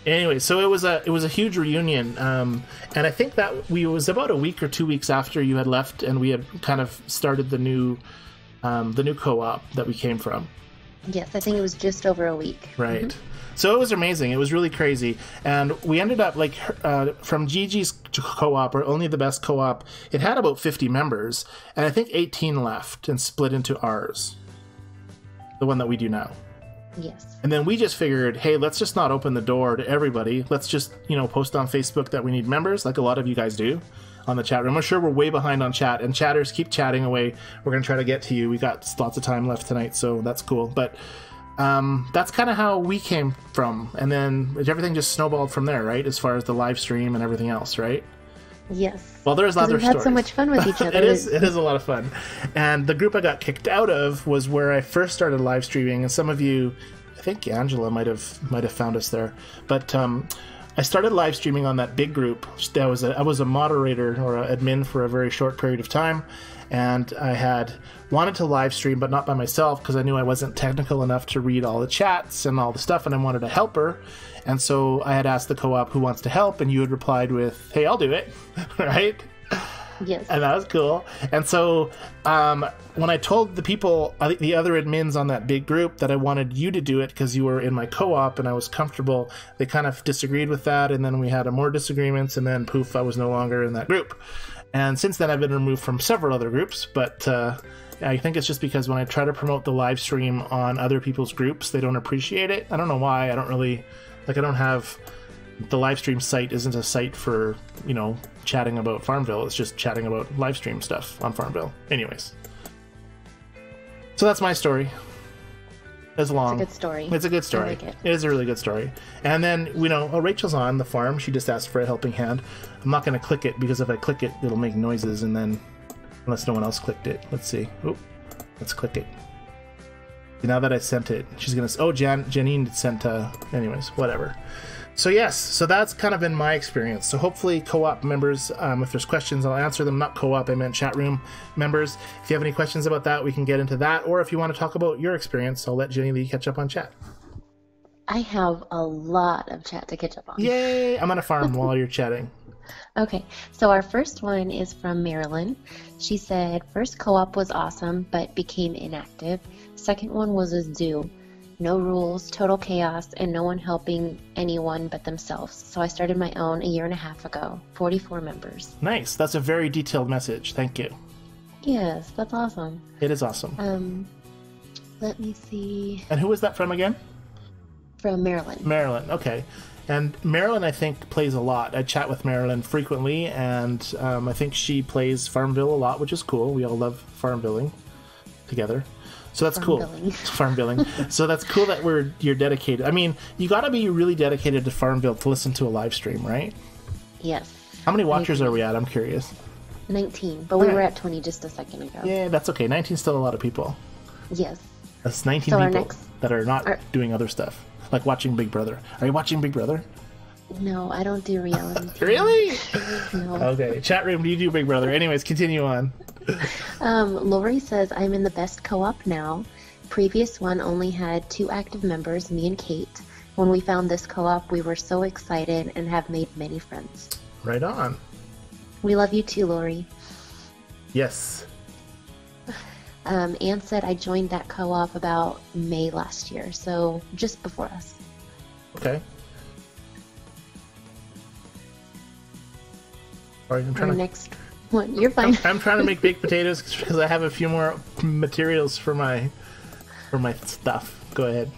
Anyway, so it was a huge reunion, and I think that it was about a week or 2 weeks after you had left, and we had kind of started the new co-op that we came from. Yes, I think it was just over a week. Right. So it was amazing. It was really crazy. And we ended up, like, from Gigi's co-op, or Only the Best co-op, it had about 50 members. And I think 18 left and split into ours. The one that we do now. Yes. And then we just figured, hey, let's just not open the door to everybody. Let's just, post on Facebook that we need members, like a lot of you guys do on the chat room. I'm sure we're way behind on chat. And chatters, keep chatting away. We're going to try to get to you. We got lots of time left tonight, so that's cool. But... that's kind of how we came from, and then everything just snowballed from there, right? As far as the live stream and everything else, right? Yes. Well, there's other stories. We had so much fun with each other. It is a lot of fun. And the group I got kicked out of was where I first started live streaming, and some of you, I think Angela might have found us there, but I started live streaming on that big group. I was a moderator or an admin for a very short period of time. And I had wanted to live stream, but not by myself, because I knew I wasn't technical enough to read all the chats and all the stuff, and I wanted a helper. And so I had asked the co-op who wants to help, and you had replied with, hey, I'll do it, right? Yes. And that was cool. And so when I told the people, the other admins on that big group, that I wanted you to do it because you were in my co-op and I was comfortable, they kind of disagreed with that, and then we had more disagreements, and then poof, I was no longer in that group. And since then, I've been removed from several other groups, but I think it's just because when I try to promote the live stream on other people's groups, they don't appreciate it. I don't know why. I don't have... The live stream site isn't a site for, chatting about Farmville. It's just chatting about live stream stuff on Farmville. Anyways. So that's my story. It's long. It's a good story. It's a good story. I like it. It is a really good story. And then, Rachel's on the farm. She just asked for a helping hand. I'm not going to click it, because if I click it, it'll make noises, and then, unless no one else clicked it. Let's see. Oop. Let's click it. Now that I sent it, she's going to... Oh, Janine sent... anyways, whatever. So yes, so that's kind of been my experience. So hopefully co-op members, if there's questions, I'll answer them. Not co-op, I meant chat room members. If you have any questions about that, we can get into that. Or if you want to talk about your experience, I'll let Jennilee catch up on chat. I have a lot of chat to catch up on. Yay! I'm on a farm while you're chatting. Okay, so our first one is from Marilyn. She said, first co-op was awesome, but became inactive. Second one was a zoo. No rules, total chaos, and no one helping anyone but themselves. So I started my own a year and a half ago. 44 members. Nice. That's a very detailed message. Thank you. Yes, that's awesome. It is awesome. Let me see. And who was that from again? From Marilyn. Marilyn, okay. And Marilyn, I think, plays a lot. I chat with Marilyn frequently, and I think she plays Farmville a lot, which is cool. We all love Farmvilling together. So that's cool. Farm billing. So that's cool that you're dedicated. I mean, you got to be really dedicated to Farmville to listen to a live stream, right? Yes. How many watchers are we at? I'm curious. 19, but we were at 20 just a second ago. Yeah, that's okay. 19 is still a lot of people. Yes. That's 19 people that are not doing other stuff, like watching Big Brother. Are you watching Big Brother? No, I don't do reality. Really? No. Okay. Chat room, do you do Big Brother? Anyways, continue on. Lori says, I'm in the best co-op now. Previous one only had 2 active members, me and Kate. When we found this co-op, we were so excited and have made many friends. Right on. We love you too, Lori. Yes. Anne said I joined that co-op about May last year, so just before us. Okay. All right, I'm trying next one. You're fine. I'm trying to make baked potatoes because I have a few more materials for my stuff. Go ahead.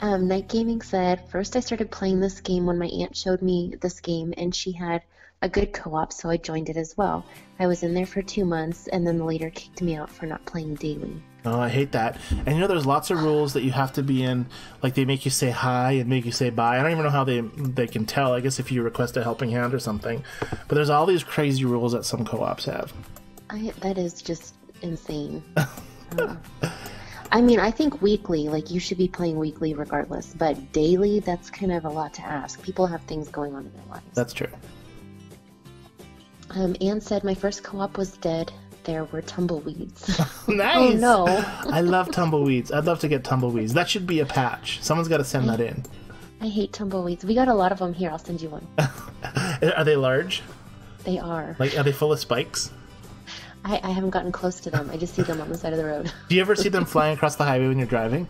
Night Gaming said, first I started playing this game when my aunt showed me this game, and she had a good co-op, so I joined it as well. I was in there for 2 months, and then later kicked me out for not playing daily. Oh, I hate that. And there's lots of rules that you have to be in. Like, they make you say hi and make you say bye. I don't even know how they can tell. I guess if you request a helping hand or something. But there's all these crazy rules that some co-ops have. That is just insane. I mean, I think weekly, like, you should be playing weekly regardless. But daily, that's kind of a lot to ask. People have things going on in their lives. That's true. Anne said, my first co-op was dead. There were tumbleweeds. Nice! Oh, no. I love tumbleweeds. I'd love to get tumbleweeds. That should be a patch. Someone's got to send that in. I hate tumbleweeds. We got a lot of them here. I'll send you one. Are they large? They are. Like, are they full of spikes? I haven't gotten close to them. I just see them on the side of the road. Do you ever see them flying across the highway when you're driving?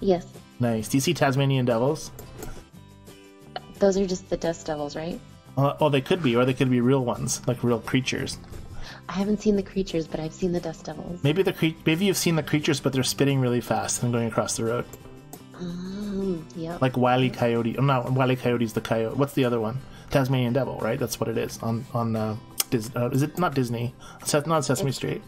Yes. Nice. Do you see Tasmanian devils? Those are just the dust devils, right? Oh, they could be, or they could be real ones, like real creatures. I haven't seen the creatures, but I've seen the dust devils. Maybe you've seen the creatures, but they're spitting really fast and going across the road. Yep. Like Wile E. Coyote. Oh, no, Wile E. Coyote's the coyote. What's the other one? Tasmanian devil, right? That's what it is on is it not Disney? Not Sesame Street.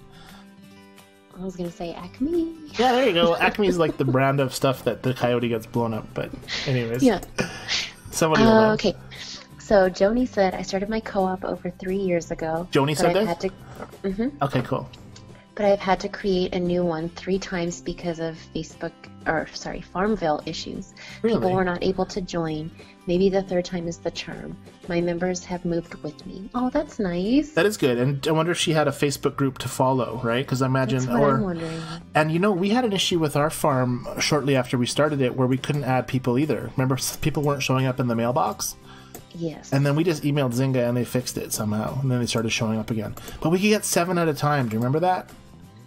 I was gonna say Acme. Yeah, there you go. Acme's like the brand of stuff that the coyote gets blown up. But anyways, yeah. Somebody will know. Okay. So Joni said, I started my co-op over 3 years ago. Joni said this? Okay, cool. But I've had to create a new one 3 times because of Farmville issues. Really? People were not able to join. Maybe the 3rd time is the charm. My members have moved with me. Oh, that's nice. That is good. And I wonder if she had a Facebook group to follow, right? Because I imagine... That's what I'm wondering. And you know, we had an issue with our farm shortly after we started it where we couldn't add people either. Remember, people weren't showing up in the mailbox? Yes. And then we just emailed Zynga and they fixed it somehow. And then they started showing up again. But we could get 7 at a time. Do you remember that?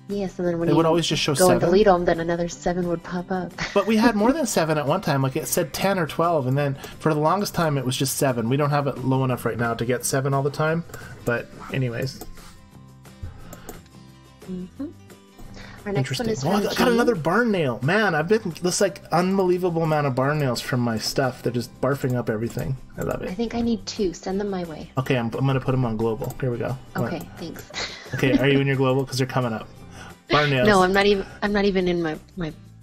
Yes, and then when it you would always just show go 7. and delete them, then another 7 would pop up. But we had more than 7 at one time. Like it said 10 or 12. And then for the longest time, it was just 7. We don't have it low enough right now to get 7 all the time. But anyways. Our next one is from I got another barn nail. Man, I've been this like unbelievable amount of barn nails from my stuff. They're just barfing up everything. I love it. I think I need 2. Send them my way. Okay, I'm going to put them on global. Here we go. Okay, thanks. Okay, are you in your global? Because they're coming up. Barn nails. No, I'm not even in my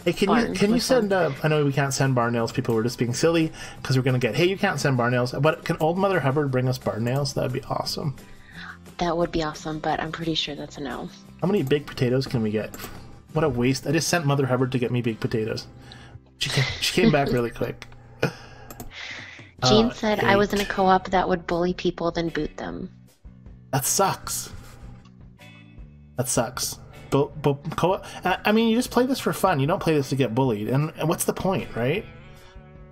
Hey, can you send? I know we can't send barn nails. People were just being silly because we're gonna get. Hey, you can't send barn nails. But can Old Mother Hubbard bring us barn nails? That'd be awesome. That would be awesome, but I'm pretty sure that's a no. How many baked potatoes can we get? What a waste! I just sent Mother Hubbard to get me baked potatoes. She came back really quick. Jean said I was in a co-op that would bully people, then boot them. That sucks. That sucks. I mean, you just play this for fun. You don't play this to get bullied. And what's the point, right?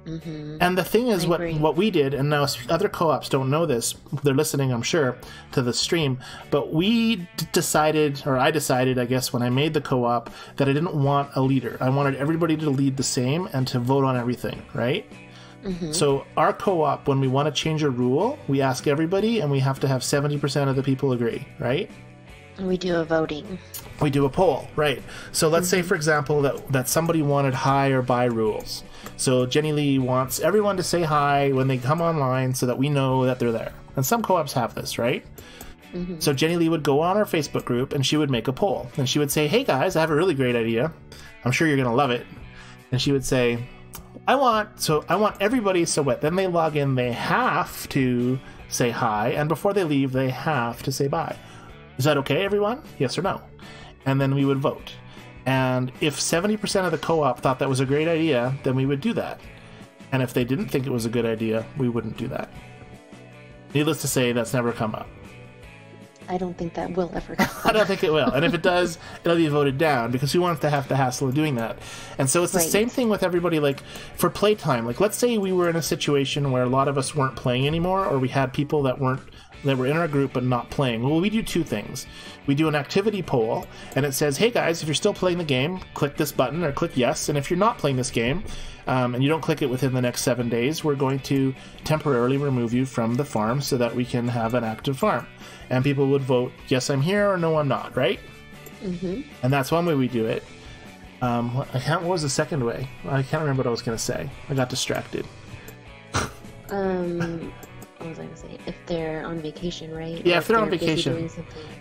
Mm-hmm. And the thing is, what we did, and now other co-ops don't know this. They're listening, I'm sure, to the stream. But we decided, or I decided, I guess, when I made the co-op, that I didn't want a leader. I wanted everybody to lead the same and to vote on everything, right? Mm-hmm. So our co-op, when we want to change a rule, we ask everybody, and we have to have 70% of the people agree, right? And we do a voting. We do a poll, right? So let's say, for example, that somebody wanted hi or bye rules. So Jennilee wants everyone to say hi when they come online so that we know that they're there. And some co-ops have this, right? Mm-hmm. So Jennilee would go on our Facebook group and she would make a poll. And she would say, hey guys, I have a really great idea. I'm sure you're going to love it. And she would say, I want everybody, so what? Then they log in, they have to say hi. And before they leave, they have to say bye. Is that okay, everyone? Yes or no? And then we would vote. And if 70% of the co-op thought that was a great idea, then we would do that. And if they didn't think it was a good idea, we wouldn't do that. Needless to say, that's never come up. I don't think that will ever come up. I don't think it will. And if it does, it'll be voted down because who wants to have the hassle of doing that? And so it's the same thing with everybody, like for playtime. Like let's say we were in a situation where a lot of us weren't playing anymore, or we had people that were in our group but not playing. Well, we do 2 things. We do an activity poll, and it says, hey guys, if you're still playing the game, click this button or click yes. And if you're not playing this game, and you don't click it within the next 7 days, we're going to temporarily remove you from the farm so that we can have an active farm. And people would vote, yes, I'm here, or no, I'm not, right? Mm-hmm. And that's one way we do it. What was the second way? I can't remember what I was going to say. I got distracted. What was I going to say? If they're on vacation, right? Yeah, if they're on vacation.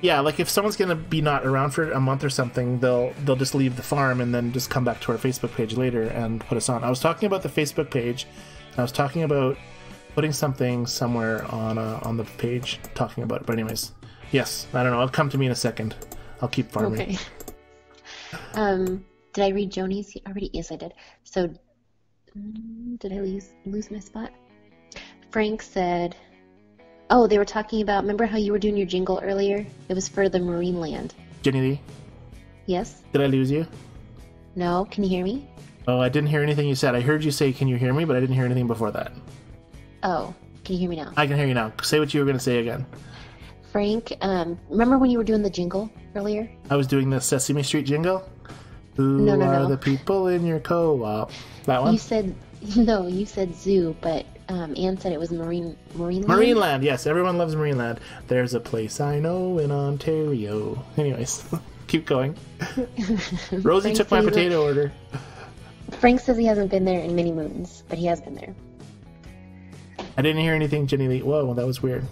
Yeah, like if someone's going to be not around for a month or something, they'll just leave the farm and then just come back to our Facebook page later and put us on. I was talking about the Facebook page. I was talking about putting something somewhere on the page talking about it. But anyways, yes, I don't know. It'll come to me in a second. I'll keep farming. Okay. Did I read Joni's already? Yes, I did. So, did I lose my spot? Frank said, oh, they were talking about, remember how you were doing your jingle earlier? It was for the Marine Land. Jennilee? Yes? Did I lose you? No, can you hear me? Oh, I didn't hear anything you said. I heard you say, can you hear me? But I didn't hear anything before that. Oh, can you hear me now? I can hear you now. Say what you were going to say again. Frank, remember when you were doing the jingle earlier? I was doing the Sesame Street jingle? Who No. are the people in your co-op? That one? You said zoo, but Anne said it was Marineland. Marineland, yes. Everyone loves Marineland. There's a place I know in Ontario. Anyways, keep going. Rosie took my potato order. Frank says he hasn't been there in many moons, but he has been there. I didn't hear anything, Jennilee. Whoa, that was weird.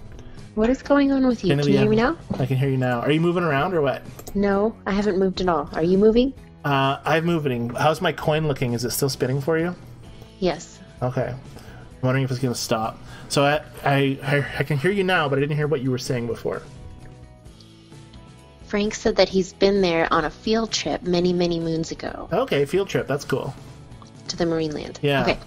What is going on with you? Jennilee, can you hear me now? I can hear you now. Are you moving around or what? No, I haven't moved at all. Are you moving? I'm moving. How's my coin looking? Is it still spinning for you? Yes. Okay. I'm wondering if it's going to stop. So I can hear you now, but I didn't hear what you were saying before. Frank said that he's been there on a field trip many, many moons ago. Okay, field trip. That's cool. To the Marineland. Yeah. Okay.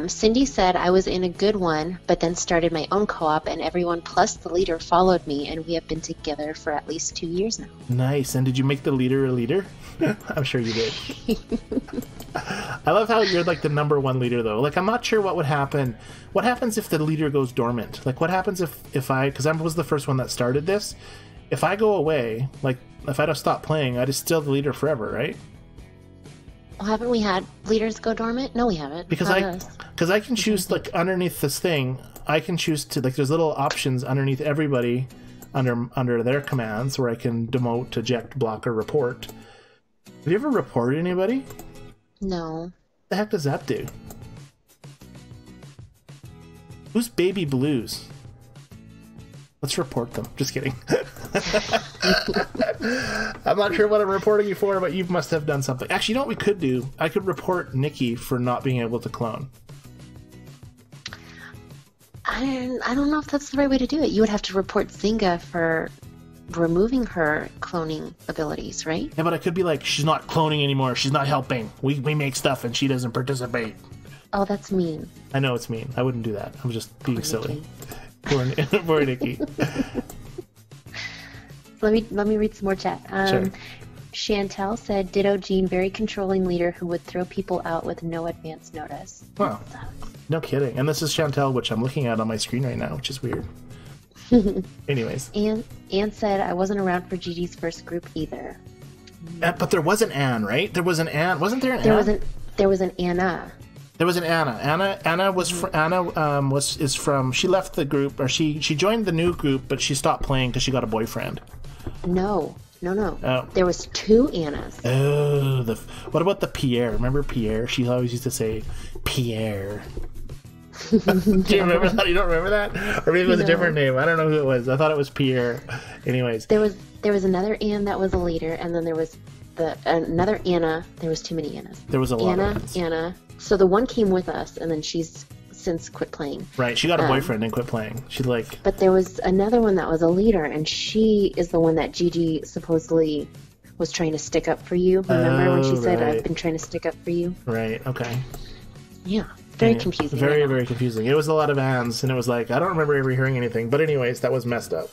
Cindy said I was in a good one, but then started my own co-op, and everyone plus the leader followed me, and we have been together for at least 2 years now. Nice. And did you make the leader a leader? I'm sure you did. I love how you're like the #1 leader, though. Like, I'm not sure what would happen. What happens if the leader goes dormant? Like, what happens if I, because I was the first one that started this, if I go away, like, if I don't stop playing, I just still the leader forever, right? Well, haven't we had leaders go dormant? No, we haven't. Because I can choose, like, underneath this thing, I can choose to, like, there's little options underneath everybody under their commands where I can demote, eject, block, or report. Have you ever reported anybody? No. What the heck does that do? Who's Baby Blues? Let's report them. Just kidding. I'm not sure what I'm reporting you for, but you must have done something. Actually, you know what we could do? I could report Nikki for not being able to clone. I don't know if that's the right way to do it. You would have to report Zynga for removing her cloning abilities, right? Yeah, but I could be like, she's not cloning anymore. She's not helping. We make stuff and she doesn't participate. Oh, that's mean. I know it's mean. I wouldn't do that. I'm just being silly. Poor Nikki. Let me read some more chat. Sure. Chantel said, "Ditto Jean, very controlling leader who would throw people out with no advance notice." Wow. No kidding. And this is Chantel, which I'm looking at on my screen right now, which is weird. Anyways. Anne said, "I wasn't around for Gigi's first group either." But there was an Anne, right? There was an Anne. Wasn't there an Anne? There was an Anna. There was an Anna. Anna was is from. She left the group, or she joined the new group, but she stopped playing because she got a boyfriend. No. Oh. There was 2 Annas. Oh, what about the Pierre? Remember Pierre? She always used to say Pierre. Do you remember that? You don't remember that? Or maybe it was a different name. I don't know who it was. I thought it was Pierre. Anyways, there was another Anne that was a leader, and then there was another Anna. There was too many Annas. There was a lot of Anna. So the one came with us, and then she's since quit playing. Right, she got a boyfriend and quit playing. She like. But there was another one that was a leader, and she is the one that Gigi supposedly was trying to stick up for you. Remember when she said, "I've been trying to stick up for you"? Right. Okay. Yeah. Very confusing. Very, very confusing. It was a lot of Anns, and it was like, I don't remember ever hearing anything. But anyways, that was messed up.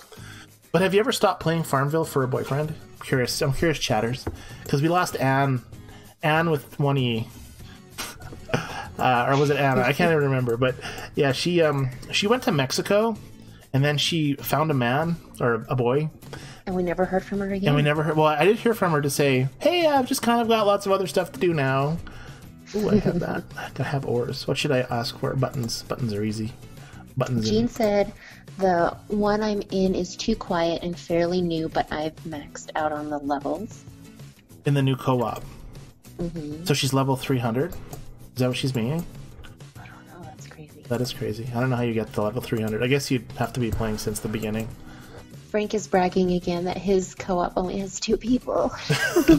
But have you ever stopped playing Farmville for a boyfriend? I'm curious, chatters. Because we lost Anne with one E. Or was it Anna? I can't even remember. But yeah, she went to Mexico, and then she found a man, or a boy. And we never heard from her again? And we never heard... Well, I did hear from her to say, hey, I've just kind of got lots of other stuff to do now. Ooh, I have that. I have ores. What should I ask for? Buttons. Buttons are easy. Buttons. Jean said, the one I'm in is too quiet and fairly new, but I've maxed out on the levels. In the new co-op. Mm-hmm. So she's level 300? Is that what she's meaning? I don't know. That's crazy. That is crazy. I don't know how you get to level 300. I guess you'd have to be playing since the beginning. Frank is bragging again that his co-op only has 2 people.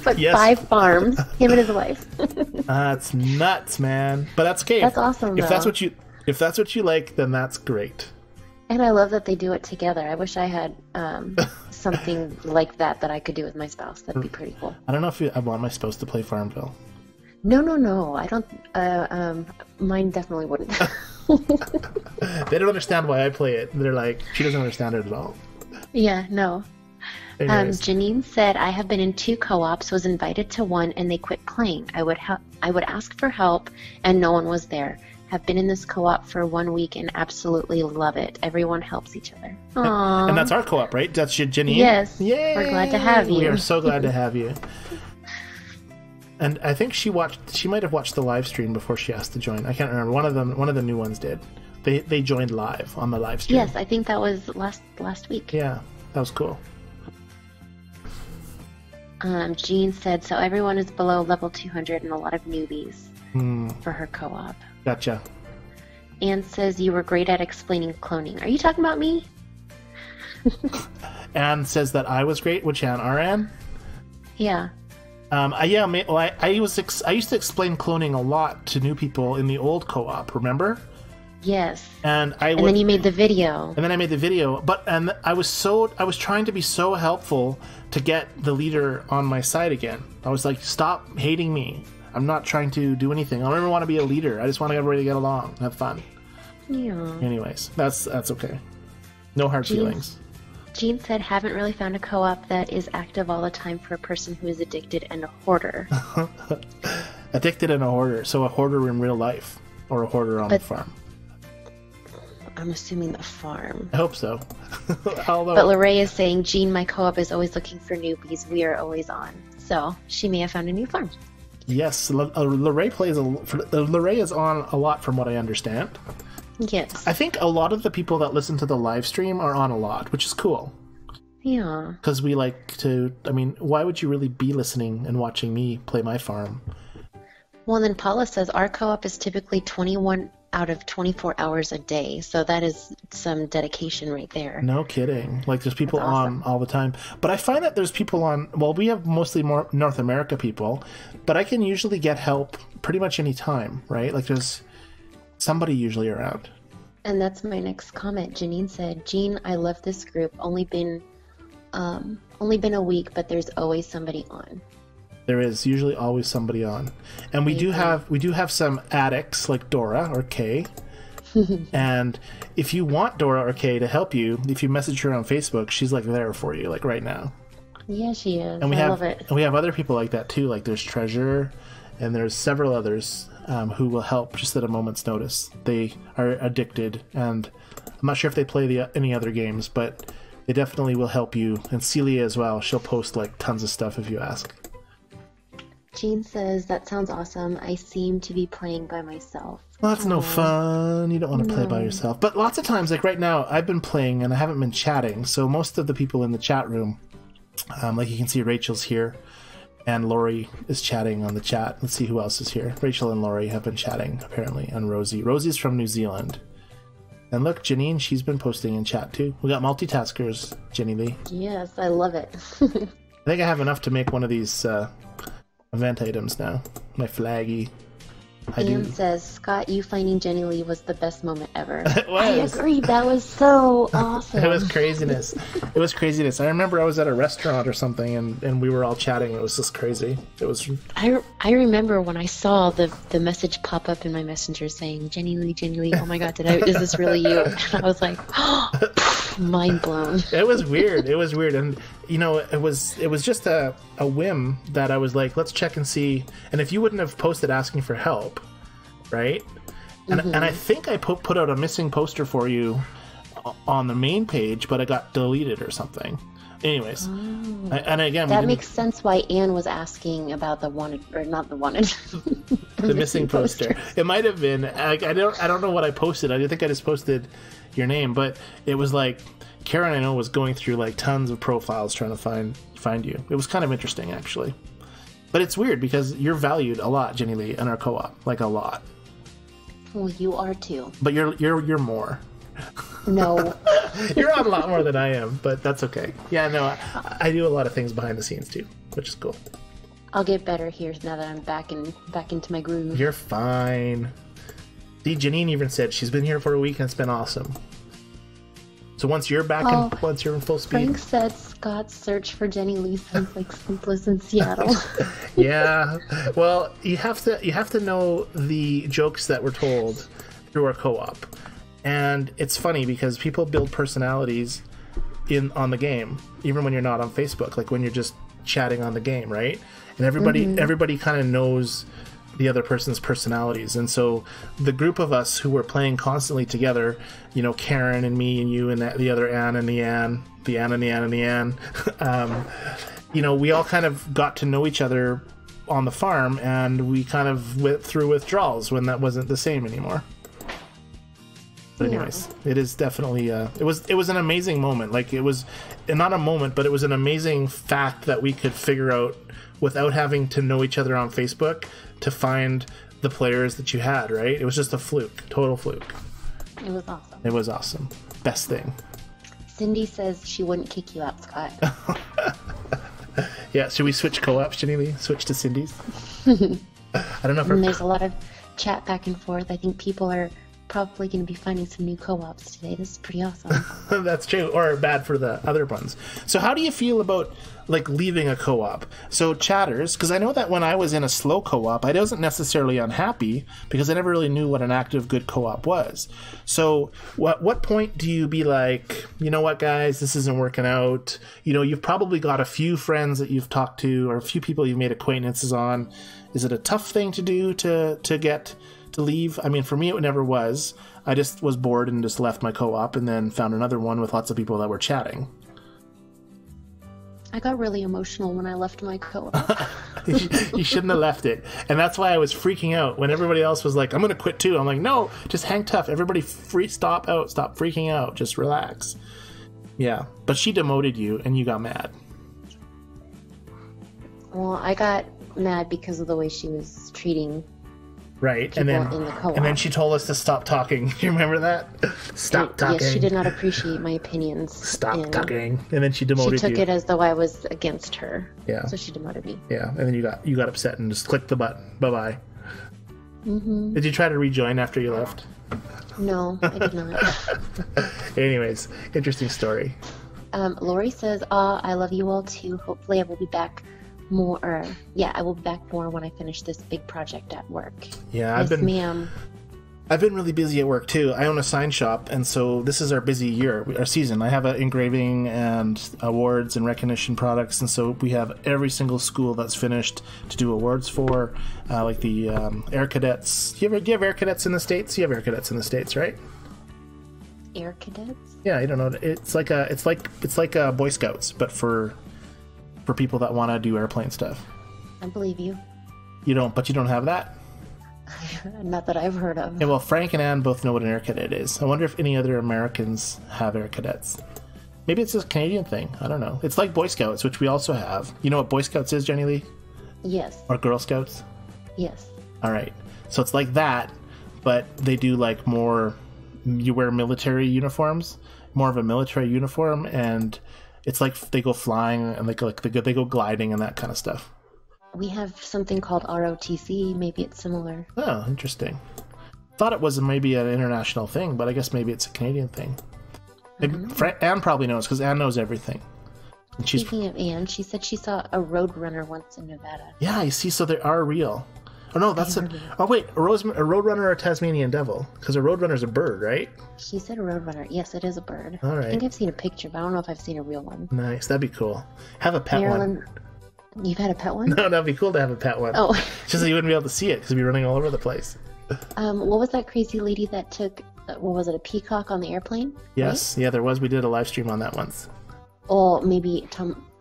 But Yes. 5 farms, him and his wife. That's nuts, man. But that's okay. That's awesome, If though. that's what you like, then that's great. And I love that they do it together. I wish I had something like that I could do with my spouse. That'd be pretty cool. I don't know if I want my spouse to play Farmville. No. I don't. Mine definitely wouldn't. They don't understand why I play it. They're like, she doesn't understand it at all. Yeah, no. Anyways. Janine said, I have been in 2 co-ops, was invited to one, and they quit playing. I would ask for help, and no one was there. Have been in this co-op for 1 week and absolutely love it. Everyone helps each other. Aww. And that's our co-op, right? That's Janine? Yes. Yay! We're glad to have you. We are so glad to have you. And I think she might have watched the live stream before she asked to join. I can't remember. One of the new ones did. They joined live on the live stream. Yes, I think that was last week. Yeah, that was cool. Jean said, so everyone is below level 200 and a lot of newbies for her co-op. Gotcha. Anne says you were great at explaining cloning. Are you talking about me? Anne says that I was great. Which Anne? Our Anne? Yeah. I used to explain cloning a lot to new people in the old co-op, remember? Yes. And then you made the video. And then I made the video, and I was trying to be so helpful to get the leader on my side again. I was like, stop hating me. I'm not trying to do anything. I don't even want to be a leader. I just want everybody to get along, have fun. Yeah. Anyways, that's okay. No hard feelings. Jean said, haven't really found a co-op that is active all the time for a person who is addicted and a hoarder. Addicted and a hoarder. So a hoarder in real life, or a hoarder on the farm. I'm assuming the farm. I hope so. Although... But Lorraine is saying, Jean, my co-op is always looking for newbies. We are always on. So she may have found a new farm. Yes, Lorraine is on a lot from what I understand. Yes. I think a lot of the people that listen to the live stream are on a lot, which is cool. Yeah. Because we like to... I mean, why would you really be listening and watching me play my farm? Well, then Paula says, our co-op is typically 21 out of 24 hours a day, so that is some dedication right there. No kidding. Like, there's people on all the time. But I find that there's people on... Well, we have mostly more North America people, but I can usually get help pretty much any time, right? Like, there's somebody usually around. And that's my next comment. Janine said, Jean, I love this group. Only been a week, but there's always somebody on. There is usually always somebody on. And we do have some addicts like Dora or Kay. And if you want Dora or Kay to help you, if you message her on Facebook, she's like there for you, like right now. Yeah, she is. And I love it. And we have other people like that too. Like there's Treasure, and there's several others who will help just at a moment's notice. They are addicted, and I'm not sure if they play any other games, but they definitely will help you. And Celia as well. She'll post like tons of stuff if you ask. Jean says, that sounds awesome. I seem to be playing by myself. Well, that's no fun. You don't want to play by yourself. But lots of times, like right now, I've been playing and I haven't been chatting. So most of the people in the chat room, like you can see Rachel's here and Lori is chatting on the chat. Let's see who else is here. Rachel and Lori have been chatting, apparently, and Rosie. Rosie's from New Zealand. And look, Janine, she's been posting in chat too. We got multitaskers, Jennilee. Yes, I love it. I think I have enough to make one of these event items now. My flaggy. Ian says, Scott, you finding Jennilee was the best moment ever. It was. I agree. That was so awesome. It was craziness. It was craziness. I remember I was at a restaurant or something, and we were all chatting. It was just crazy. It was. I remember when I saw the message pop up in my messenger saying, Jennilee, oh my God, is this really you? And I was like, oh, mind blown. It was weird. It was weird. And, you know, it was just a whim that I was like, let's check and see. And if you wouldn't have posted asking for help, right? And I think I put out a missing poster for you on the main page, but it got deleted or something. Anyways, and again, that makes sense why Anne was asking about the wanted, or not the wanted, the missing poster. It might have been. I don't know what I posted. I think I just posted your name, but it was like Karen, I know, was going through like tons of profiles trying to find you. It was kind of interesting, actually. But it's weird because you're valued a lot, Jennilee, in our co-op, like a lot. Well, you are too. But you're more. No. You're on a lot more than I am, but that's okay. Yeah, no, I do a lot of things behind the scenes too, which is cool. I'll get better here now that I'm back into my groove. You're fine. See, Janine even said she's been here for a week and it's been awesome. So once you're back once you're in full speed. Frank said Scott's search for Jennilee sounds like Sleepless in Seattle. Yeah. Well, you have to know the jokes that were told through our co-op. And it's funny because people build personalities on the game, even when you're not on Facebook, like when you're just chatting on the game, right? And everybody kind of knows the other person's personalities. And so the group of us who were playing constantly together, you know, Karen and me and you and the other Anne and the Anne, the Anne and the Anne and the Anne, you know, we all kind of got to know each other on the farm, and we kind of went through withdrawals when that wasn't the same anymore. But anyways, it is definitely it was an amazing moment. Like, it was not a moment, but it was an amazing fact that we could figure out without having to know each other on Facebook to find the players that you had, right? It was just a fluke, total fluke. It was awesome. It was awesome. Best thing. Cindy says she wouldn't kick you out, Scott. Yeah, should we switch co-ops, Jennilee? Switch to Cindy's? I don't know if there's a lot of chat back and forth. I think people are probably going to be finding some new co-ops today. This is pretty awesome. That's true, or bad for the other ones. So how do you feel about, like, leaving a co-op? So chatters, because I know that when I was in a slow co-op, I wasn't necessarily unhappy because I never really knew what an active good co-op was. So what point do you be like, you know what, guys, this isn't working out? You know, you've probably got a few friends that you've talked to, or a few people you've made acquaintances on. Is it a tough thing to do to get to leave? I mean, for me, it never was. I just was bored and just left my co-op and then found another one with lots of people that were chatting. I got really emotional when I left my co-op. You shouldn't have left it. And that's why I was freaking out when everybody else was like, I'm going to quit too. I'm like, no, just hang tough. Everybody stop freaking out. Just relax. Yeah. But she demoted you and you got mad. Well, I got mad because of the way she was treating right, people in the co-op. And then she told us to stop talking. You remember that? Stop talking. Yes, she did not appreciate my opinions. Stop talking. And then she demoted you. She took it as though I was against her. Yeah. So she demoted me. Yeah, and then you got upset and just clicked the button. Bye-bye. Mm-hmm. Did you try to rejoin after you left? No, I did not. Anyways, interesting story. Lori says, I love you all too. Hopefully I will be back more, I will be back more when I finish this big project at work. Yeah, yes, ma'am. I've been really busy at work too. I own a sign shop, and so this is our busy year, our season. I have engraving and awards and recognition products, and so we have every single school that's finished to do awards for, like the Air Cadets. Do you have Air Cadets in the States? You have Air Cadets in the States, right? Air Cadets? Yeah, you don't know. It's like Boy Scouts, but for people that want to do airplane stuff. I believe you. You don't have that? Not that I've heard of. Yeah, well, Frank and Ann both know what an Air Cadet is. I wonder if any other Americans have Air Cadets. Maybe it's a Canadian thing. I don't know. It's like Boy Scouts, which we also have. You know what Boy Scouts is, Jennilee? Yes. Or Girl Scouts? Yes. All right. So it's like that, but they do like more. You wear military uniforms, more of a military uniform, and it's like they go flying and they go gliding and that kind of stuff. We have something called ROTC. Maybe it's similar. Oh, interesting. Thought it was maybe an international thing, but I guess maybe it's a Canadian thing. Anne probably knows because Anne knows everything. And Speaking of Anne, she said she saw a Roadrunner once in Nevada. Yeah, you see, so they are real. Oh no, that's oh wait, a Roadrunner or a Tasmanian devil? Because a Roadrunner's a bird, right? She said a Roadrunner. Yes, it is a bird. All right. I think I've seen a picture, but I don't know if I've seen a real one. Nice, that'd be cool. Have a pet one. You've had a pet one? No, that'd be cool to have a pet one. Oh. Just so you wouldn't be able to see it because it'd be running all over the place. What was that crazy lady that took, what was it, a peacock on the airplane? Yes, right? Yeah, there was. We did a live stream on that once. Or maybe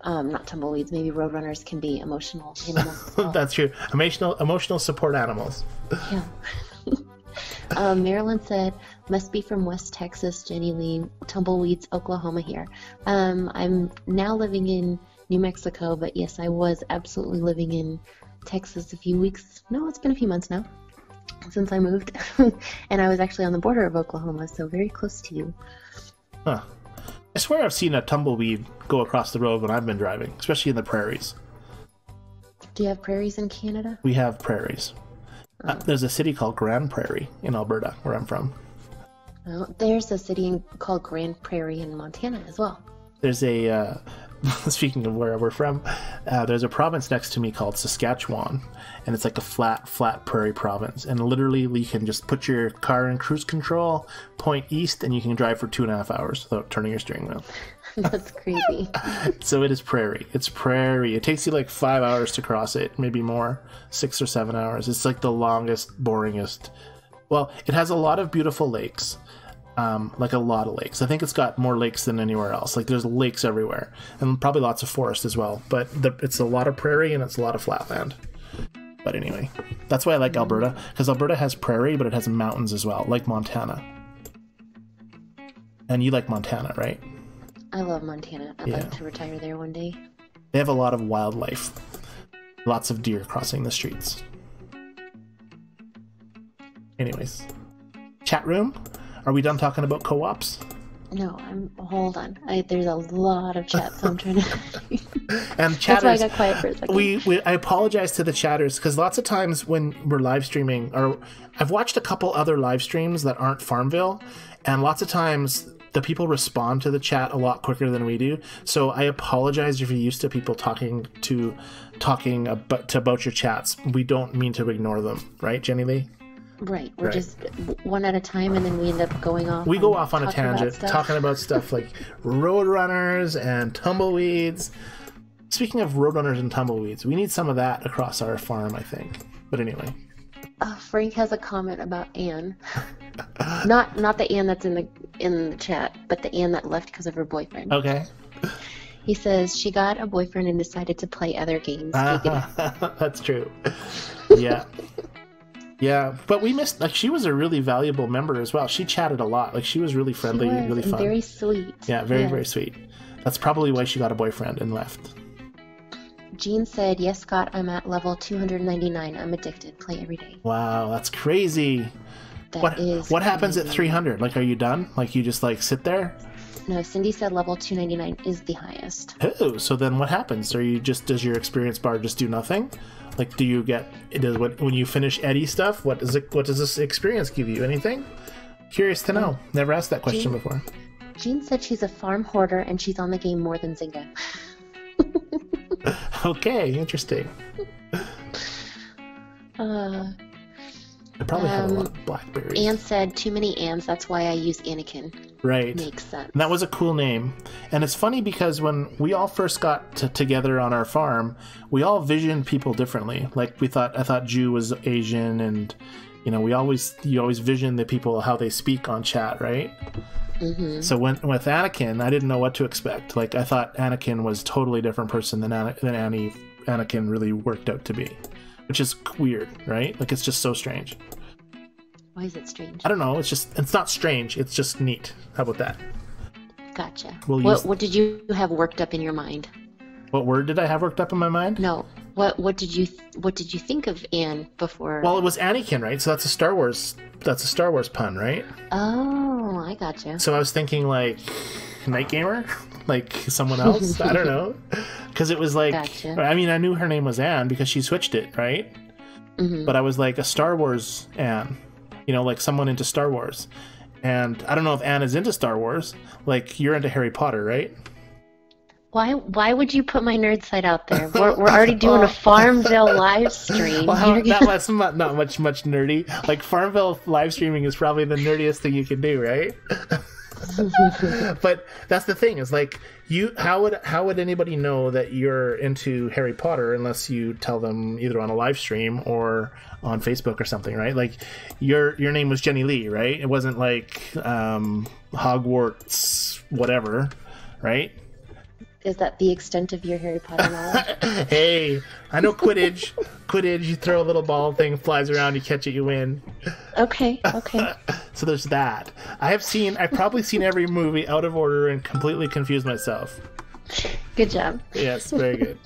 not tumbleweeds. Maybe roadrunners can be emotional animals. Well. That's true. Emotional support animals. Yeah. Marilyn said, "Must be from West Texas, Jennilee. Tumbleweeds, Oklahoma here. I'm now living in New Mexico, but yes, I was absolutely living in Texas a few weeks. No, it's been a few months now since I moved, and I was actually on the border of Oklahoma, so very close to you." Huh. I swear I've seen a tumbleweed go across the road when I've been driving, especially in the prairies. Do you have prairies in Canada? We have prairies. There's a city called Grand Prairie in Alberta, where I'm from. Well, there's a city called Grand Prairie in Montana as well. There's a, speaking of where we're from, there's a province next to me called Saskatchewan, and it's like a flat prairie province. And literally, you can just put your car in cruise control, point east, and you can drive for 2.5 hours without turning your steering wheel. That's crazy. So it is prairie. It's prairie. It takes you like 5 hours to cross it, maybe more, 6 or 7 hours. It's like the longest, boringest. Well, it has a lot of beautiful lakes. Like a lot of lakes. I think it's got more lakes than anywhere else. Like there's lakes everywhere, and probably lots of forest as well. But it's a lot of prairie and it's a lot of flatland. But anyway, that's why I like Alberta, because Alberta has prairie, but it has mountains as well, like Montana. And you like Montana, right? I love Montana. I'd like to retire there one day. They have a lot of wildlife. Lots of deer crossing the streets. Anyways. Chat room? Are we done talking about co-ops? No, hold on. There's a lot of chat, so I'm trying to... And chatters, that's why I got quiet for a second. I apologize to the chatters, because lots of times when we're live streaming, or I've watched a couple other live streams that aren't Farmville, and lots of times the people respond to the chat a lot quicker than we do. So I apologize if you're used to people talking about your chats. We don't mean to ignore them, right, Jennilee? Right. We're just one at a time, and then we end up going off. We go off on a tangent, talking about stuff like roadrunners and tumbleweeds. Speaking of roadrunners and tumbleweeds, we need some of that across our farm, I think. But anyway. Frank has a comment about Anne. not the Anne that's in the chat, but the Anne that left because of her boyfriend. Okay. He says she got a boyfriend and decided to play other games. That's true. Yeah. Yeah, but we missed, like, she was a really valuable member as well. She chatted a lot. Like, she was really friendly, really fun. Very sweet. Yeah, very sweet. That's probably why she got a boyfriend and left. Jean said, yes, Scott, I'm at level 299. I'm addicted. Play every day. Wow, that's crazy. What happens at 300? Like, are you done? Like, you just, like, sit there? No, Cindy said level 299 is the highest. Oh, so then what happens? Does your experience bar just do nothing? Like, do you get when you finish Eddie stuff? What does this experience give you? Anything? Curious to know. Never asked that question before. Jean said she's a farm hoarder and she's on the game more than Zynga. Okay, interesting. I probably have a lot of blackberries. Anne said too many Anns. That's why I use Anakin. Right. Makes sense. And that was a cool name. And it's funny because when we all first got together on our farm, we all visioned people differently. Like I thought Jew was Asian, and you always vision the people how they speak on chat, right? Mm-hmm. So with Anakin, I didn't know what to expect. Like, I thought Anakin was a totally different person than Anakin really worked out to be, which is weird, right? Like, it's just so strange. Why is it strange? I don't know. It's not strange. It's just neat. How about that? Gotcha. What did you have worked up in your mind? What word did I have worked up in my mind? No. What did you think of Anne before? Well, it was Anakin, right? So that's a Star Wars pun, right? Oh, I gotcha. So I was thinking like Night Gamer, like someone else. I don't know, because it was like, gotcha. I mean, I knew her name was Anne because she switched it, right? Mm-hmm. But I was like a Star Wars Anne, like someone into Star Wars. And I don't know if Anne is into Star Wars. Like, you're into Harry Potter, right? Why would you put my nerd side out there? We're already doing a Farmville live stream. Well, that's not much nerdy. Like, Farmville live streaming is probably the nerdiest thing you can do, right? But that's the thing, is like, how would anybody know that you're into Harry Potter unless you tell them either on a live stream or on Facebook or something, right? Like, your name was Jennilee, right? It wasn't like Hogwarts whatever, right? Is that the extent of your Harry Potter knowledge? Hey, I know Quidditch. Quidditch, you throw a little ball thing, flies around, you catch it, you win. Okay. So there's that. I've probably seen every movie out of order and completely confused myself. Good job. Yes, very good.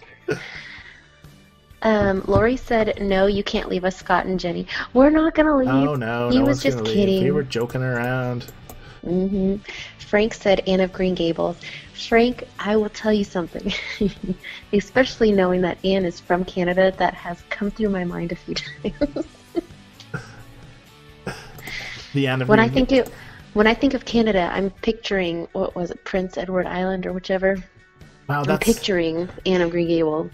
Lori said, no, you can't leave us, Scott and Jenny. We're not going to leave. Oh, no. He was just kidding. We were joking around. Mm-hmm. Frank said, Anne of Green Gables. Frank, I will tell you something. Especially knowing that Anne is from Canada, that has come through my mind a few times. The Anne of when I think of Canada, I'm picturing, what was it, Prince Edward Island or whichever. Wow, I'm picturing Anne of Green Gables.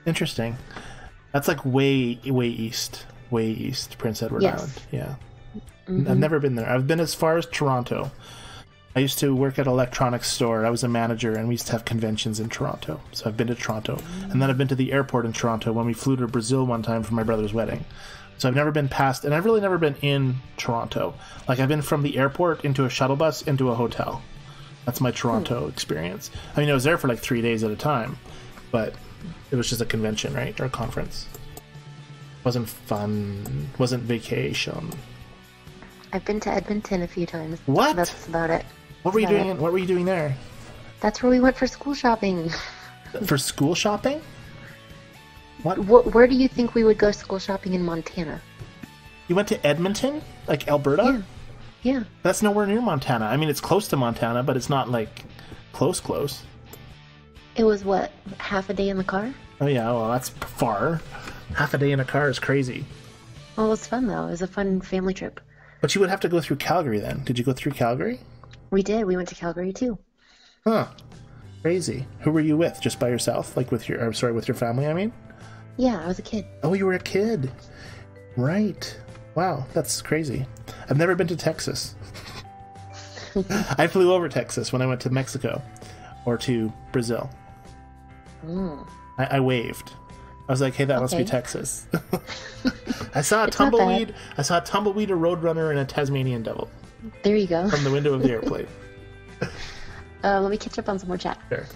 Interesting. That's like way east, Prince Edward Island. Yeah. Mm-hmm. I've never been there. I've been as far as Toronto. I used to work at an electronics store. I was a manager, and we used to have conventions in Toronto. So I've been to Toronto. And then I've been to the airport in Toronto when we flew to Brazil one time for my brother's wedding. So I've never been past, and I've really never been in Toronto. Like, I've been from the airport into a shuttle bus into a hotel. That's my Toronto experience. I mean, I was there for like 3 days at a time, but it was just a convention, right? Or a conference. Wasn't fun. Wasn't vacation. I've been to Edmonton a few times. What? That's about it. What were you doing? What were you doing there? That's where we went for school shopping. For school shopping? What? Where do you think we would go school shopping in Montana? You went to Edmonton? Like Alberta? Yeah. That's nowhere near Montana. I mean, it's close to Montana, but it's not like close. It was what? Half a day in the car? Oh yeah, well that's far. Half a day in a car is crazy. Well, it was fun though. It was a fun family trip. But you would have to go through Calgary then. Did you go through Calgary? We did. We went to Calgary too. Huh. Crazy. Who were you with? Just by yourself? Like with your, I'm sorry, with your family, I mean? Yeah, I was a kid. Oh, you were a kid. Right. Wow, that's crazy. I've never been to Texas. I flew over Texas when I went to Mexico or to Brazil. Mm. I waved. I was like, hey, that must be Texas. I saw a It's not tumbleweed. bad. I saw a tumbleweed, a roadrunner, and a Tasmanian devil There you go. from the window of the airplane. Let me catch up on some more chat. Sure.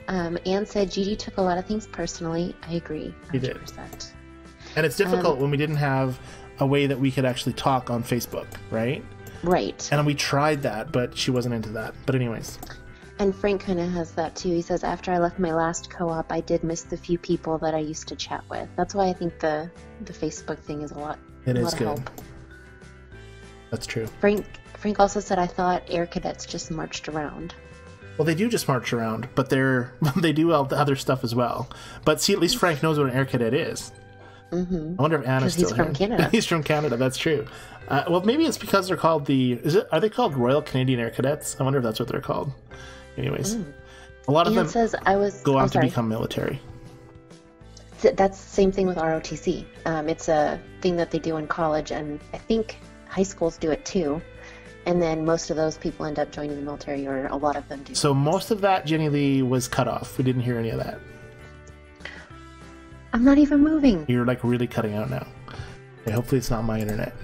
Anne said Gigi took a lot of things personally. I agree. 100%. He did. And it's difficult when we didn't have a way that we could actually talk on Facebook, right? Right. And we tried that, but she wasn't into that. But anyways. And Frank kind of has that too. He says, after I left my last co-op, I did miss the few people that I used to chat with. That's why I think the Facebook thing is a lot. It is of good. help. That's true. Frank also said, I thought air cadets just marched around. Well, they do just march around, but they do all the other stuff as well. But see, at least Frank knows what an air cadet is. Mm-hmm. I wonder if Anna's still he's from Canada. He's from Canada. That's true. Well, maybe it's because they're called are they called Royal Canadian Air Cadets? I wonder if that's what they're called. Anyways, a lot of them says, go on to become military. That's the same thing with ROTC. It's a thing that they do in college, and I think high schools do it too. And then most of those people end up joining the military, or a lot of them do. So most of that, Jennilee, was cut off. We didn't hear any of that. I'm not even moving. You're like really cutting out now. Okay, hopefully it's not my internet.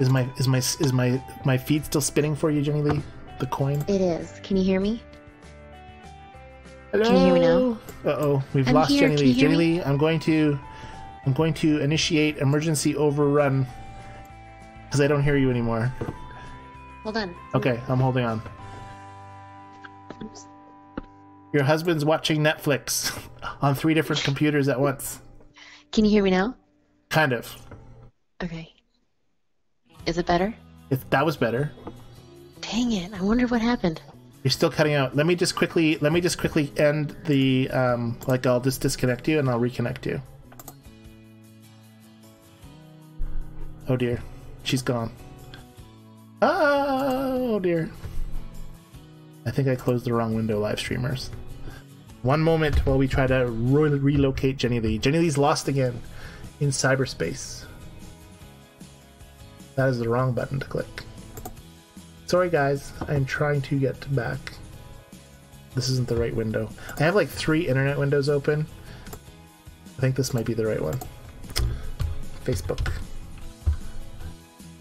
Is my feed still spinning for you, Jennilee? The coin? It is. Can you hear me? Hello? Can you hear me now? Uh-oh, we've I'm lost here. Jennilee. Can you hear me? Jennilee, I'm going to initiate emergency overrun because I don't hear you anymore. Hold on. Okay, I'm holding on. Oops. Your husband's watching Netflix on 3 different computers at once. Can you hear me now? Kind of. Okay. Is it better? That was better. Dang it! I wonder what happened. You're still cutting out. Let me just quickly end the I'll just disconnect you and I'll reconnect you. Oh dear, she's gone. Oh dear. I think I closed the wrong window, live streamers. One moment while we try to relocate Jennilee. Jennilee's lost again in cyberspace. That is the wrong button to click. Sorry guys, I'm trying to get back. This isn't the right window. I have like 3 internet windows open. I think this might be the right one. Facebook.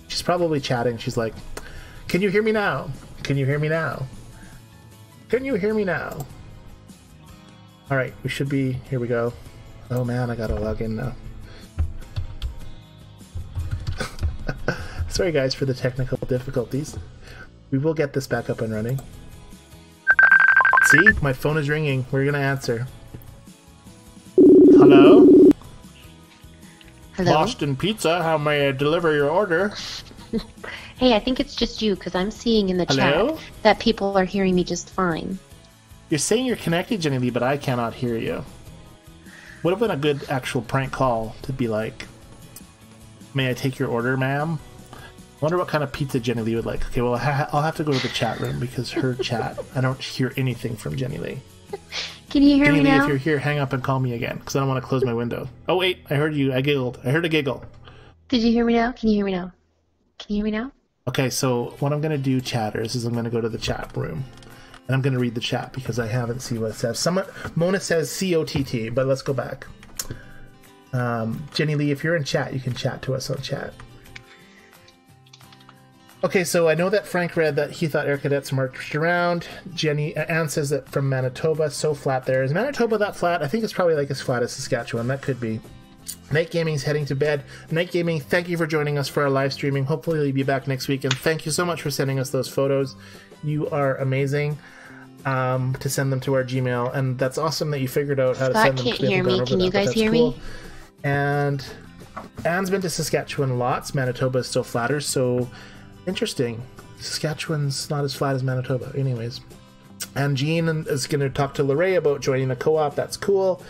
She's probably chatting. She's like, can you hear me now? Can you hear me now? Can you hear me now? Alright, we should be... Here we go. Oh man, I gotta log in now. Sorry guys for the technical difficulties. We will get this back up and running. See? My phone is ringing. We're gonna answer. Hello? Hello? Boston Pizza, how may I deliver your order? Hey, I think it's just you, because I'm seeing in the Hello? chat that people are hearing me just fine. You're saying you're connected, Jennilee, but I cannot hear you. Would have been a good actual prank call to be like, may I take your order, ma'am? I wonder what kind of pizza Jennilee would like. Okay, well, I'll have to go to the chat room because her chat, I don't hear anything from Jennilee. Can you hear me now? Jennilee, if you're here, hang up and call me again because I don't want to close my window. Oh, wait, I heard you. I giggled. I heard a giggle. Did you hear me now? Can you hear me now? Can you hear me now? Okay, so what I'm going to do, chatters, is I'm going to go to the chat room. And I'm going to read the chat because I haven't seen what it says. Mona says COTT, but let's go back. Jennilee, if you're in chat, you can chat to us on chat. Okay, so I know that Frank read that he thought air cadets marched around. Anne says that from Manitoba, so flat there. Is Manitoba that flat? I think it's probably like as flat as Saskatchewan. That could be. Night Gaming's heading to bed. Night Gaming, thank you for joining us for our live streaming. Hopefully you'll be back next week, and thank you so much for sending us those photos. You are amazing. To send them to our Gmail, and that's awesome that you figured out how to send them. Scott can't hear me. Can you guys hear me? And Anne's been to Saskatchewan lots. Manitoba is still flatter, so interesting. Saskatchewan's not as flat as Manitoba. Anyways. And Jean is going to talk to Lorraine about joining the co-op. That's cool.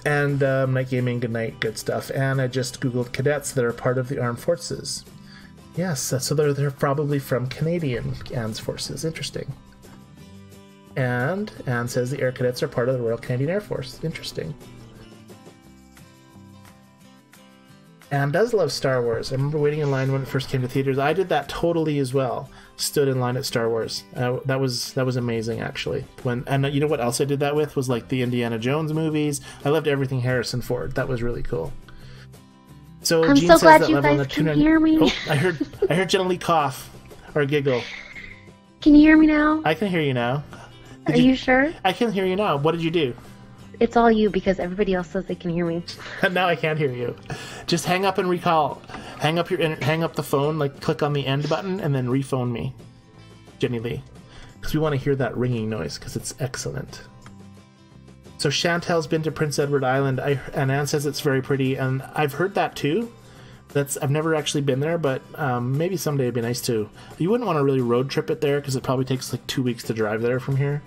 And Night Gaming, good night, good stuff. And I just Googled cadets that are part of the armed forces. Yes, so they're probably from Canadian Anne's forces. Interesting. And Anne says the Air Cadets are part of the Royal Canadian Air Force. Interesting. Anne does love Star Wars. I remember waiting in line when it first came to theaters. I did that totally as well. Stood in line at Star Wars. That was amazing, actually. And you know what else I did that with was like the Indiana Jones movies. I loved everything Harrison Ford. That was really cool. So I'm Jean so says glad that you level guys can hear me. Oh, I heard Jennilee cough or giggle. Can you hear me now? I can hear you now. Are you sure? I can hear you now. What did you do? It's all you, because everybody else says they can hear me. Now I can't hear you. Just hang up and recall. Hang up the phone, like click on the end button, and then rephone me, Jennilee, because we want to hear that ringing noise because it's excellent. So Chantel's been to Prince Edward Island, and Anne says it's very pretty, and I've heard that too. I've never actually been there, but maybe someday it'd be nice to. You wouldn't want to really road trip it there because it probably takes like 2 weeks to drive there from here.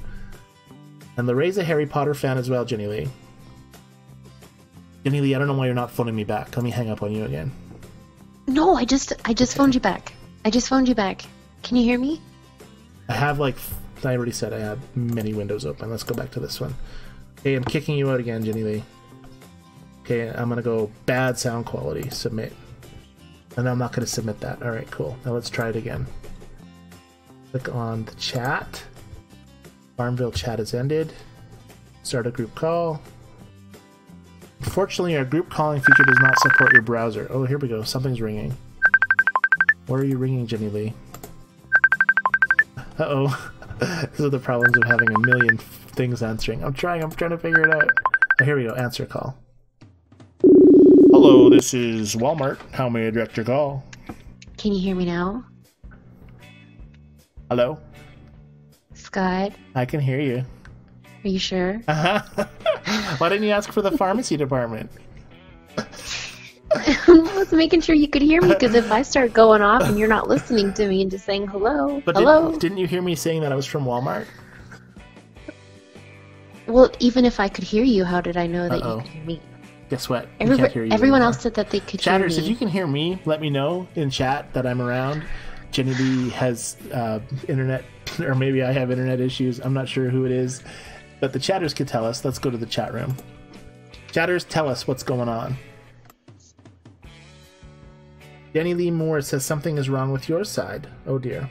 And Lorraine's a Harry Potter fan as well, Jennilee. Jennilee, I don't know why you're not phoning me back. Let me hang up on you again. No, I just phoned you back. I just phoned you back. Can you hear me? I already said I had many windows open. Let's go back to this one. Okay, I'm kicking you out again, Jennilee. Okay, I'm gonna go bad sound quality, submit. And I'm not gonna submit that. Alright, cool. Now let's try it again. Click on the chat. Farmville chat has ended. Start a group call. Unfortunately, our group calling feature does not support your browser. Oh, here we go. Something's ringing. Where are you ringing, Jennilee? Uh-oh. These are the problems of having a million things answering. I'm trying to figure it out. Oh, here we go. Answer call. Hello, this is Walmart. How may I direct your call? Can you hear me now? Hello? Scott? I can hear you. Are you sure? Why didn't you ask for the pharmacy department? I was making sure you could hear me, because if I start going off and you're not listening to me and just saying hello, but hello. Didn't you hear me saying that I was from Walmart? Well, even if I could hear you, how did I know that you could hear me? Guess what? Can't hear you everyone anymore. else said that they could Chatters, hear me. if you can hear me, let me know in chat that I'm around. Jennilee has internet, or maybe I have internet issues. I'm not sure who it is, but the chatters could tell us. Let's go to the chat room. Chatters, tell us what's going on. Jennilee Moore says something is wrong with your side. Oh dear.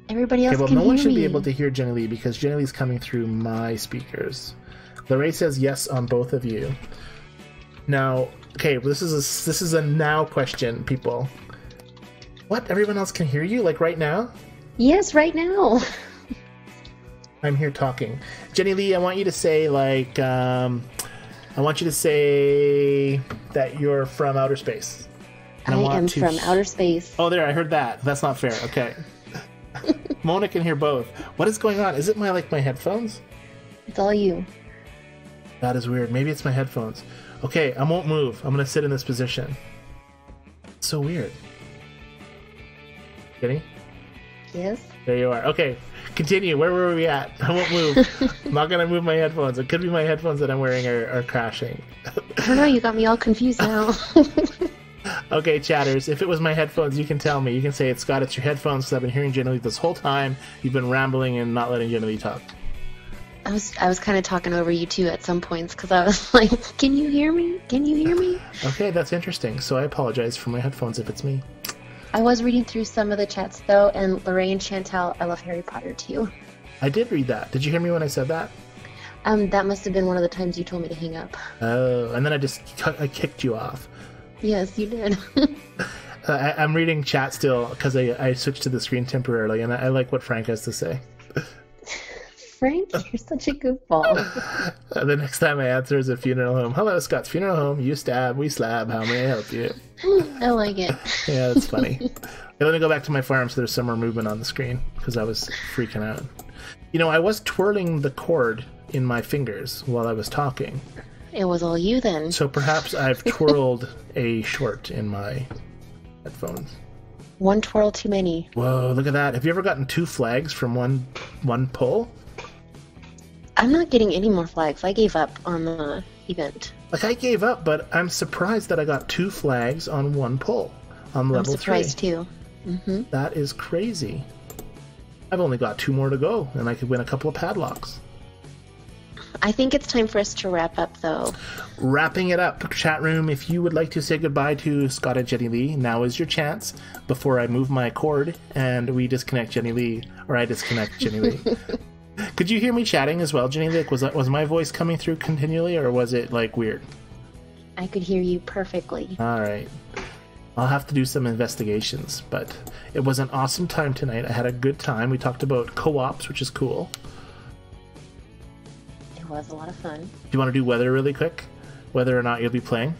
Everybody else can hear me. No one should be able to hear Jennilee because Jennilee's coming through my speakers. Lorraine says yes on both of you. Now, okay, this is a now question, people. What? Everyone else can hear you? Like right now? Yes, right now. I'm here talking. Jennilee, I want you to say like, I want you to say that you're from outer space. I am from outer space. Oh, there, I heard that. That's not fair. Okay. Mona can hear both. What is going on? Is it my headphones? It's all you. That is weird. Maybe it's my headphones. Okay, I won't move. I'm gonna sit in this position. It's so weird. Jenny? Yes? There you are. Okay, continue. Where were we at? I won't move. I'm not gonna move my headphones. It could be my headphones that I'm wearing are crashing. I don't know, you got me all confused now. Okay, chatters, if it was my headphones, you can tell me. You can say, it's Scott, it's your headphones, because I've been hearing Jennilee this whole time. You've been rambling and not letting Jennilee talk. I was kind of talking over you too at some points, because I was like, can you hear me? Can you hear me? Okay, that's interesting. So I apologize for my headphones if it's me. I was reading through some of the chats though, and Lorraine and Chantal, I love Harry Potter too. I did read that. Did you hear me when I said that? That must have been one of the times you told me to hang up. Oh, and then I kicked you off. Yes, you did. I'm reading chat still because I switched to the screen temporarily, and I like what Frank has to say. Frank, you're such a goofball. The next time I answer is a funeral home. Hello, Scott's Funeral Home. You stab, we slab. How may I help you? I like it. Yeah, that's funny. Hey, let me go back to my farm so there's some more movement on the screen because I was freaking out. You know, I was twirling the cord in my fingers while I was talking. It was all you then. So perhaps I've twirled a short in my headphones. One twirl too many. Whoa, look at that. Have you ever gotten 2 flags from one pull? I'm not getting any more flags. I gave up on the event. Like, I gave up, but I'm surprised that I got 2 flags on 1 pull on level 3. I'm surprised too. That is crazy. I've only got 2 more to go, and I could win a couple of padlocks. I think it's time for us to wrap up, though. Wrapping it up, chat room, if you would like to say goodbye to Scott and Jennilee, now is your chance before I move my cord and we disconnect Jennilee, or I disconnect Jennilee. Could you hear me chatting as well, Jennilee? Was my voice coming through continually, or was it, like, weird? I could hear you perfectly. All right. I'll have to do some investigations, but it was an awesome time tonight. I had a good time. We talked about co-ops, which is cool. It was a lot of fun. Do you want to do weather really quick? Whether or not you'll be playing?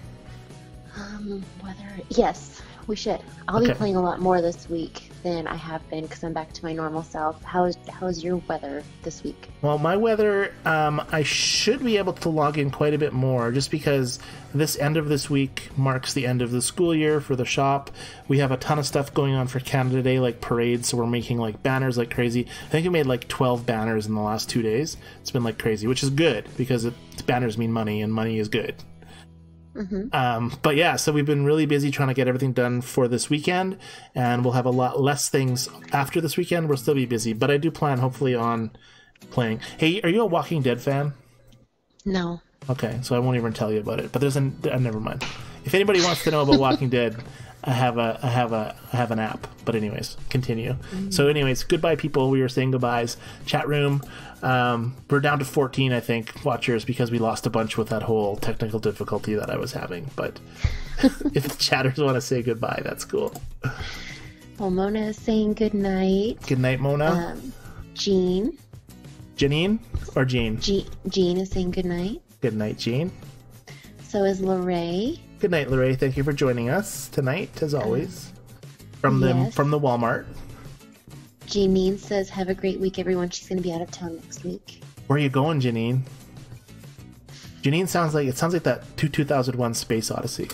Weather... Yes, we should. I'll be playing a lot more this week than I have been because I'm back to my normal self. How's your weather this week? Well, my weather, I should be able to log in quite a bit more just because this end of this week marks the end of the school year for the shop. We have a ton of stuff going on for Canada Day, like parades, so we're making like banners like crazy. I think we made like 12 banners in the last 2 days. It's been like crazy, which is good because banners mean money and money is good. But yeah, so we've been really busy trying to get everything done for this weekend, and we'll have a lot less things after this weekend. We'll still be busy, but I do plan hopefully on playing. Hey, are you a Walking Dead fan? No. Okay, so I won't even tell you about it. But there's never mind. If anybody wants to know about Walking Dead, I have an app. But anyways, continue. So anyways, goodbye, people. We were saying goodbyes. Chat room. We're down to 14, I think, watchers because we lost a bunch with that whole technical difficulty that I was having. But if the chatters want to say goodbye, that's cool. Well, Mona is saying good night. Good night, Mona. Jean. Janine or Jean? Jean is saying good night. Good night, Jean. So is Lorraine. Good night, Lorraine. Thank you for joining us tonight, as always. From the Walmart. Janine says, have a great week, everyone. She's going to be out of town next week. Where are you going, Janine? Janine sounds like that 2001 Space Odyssey.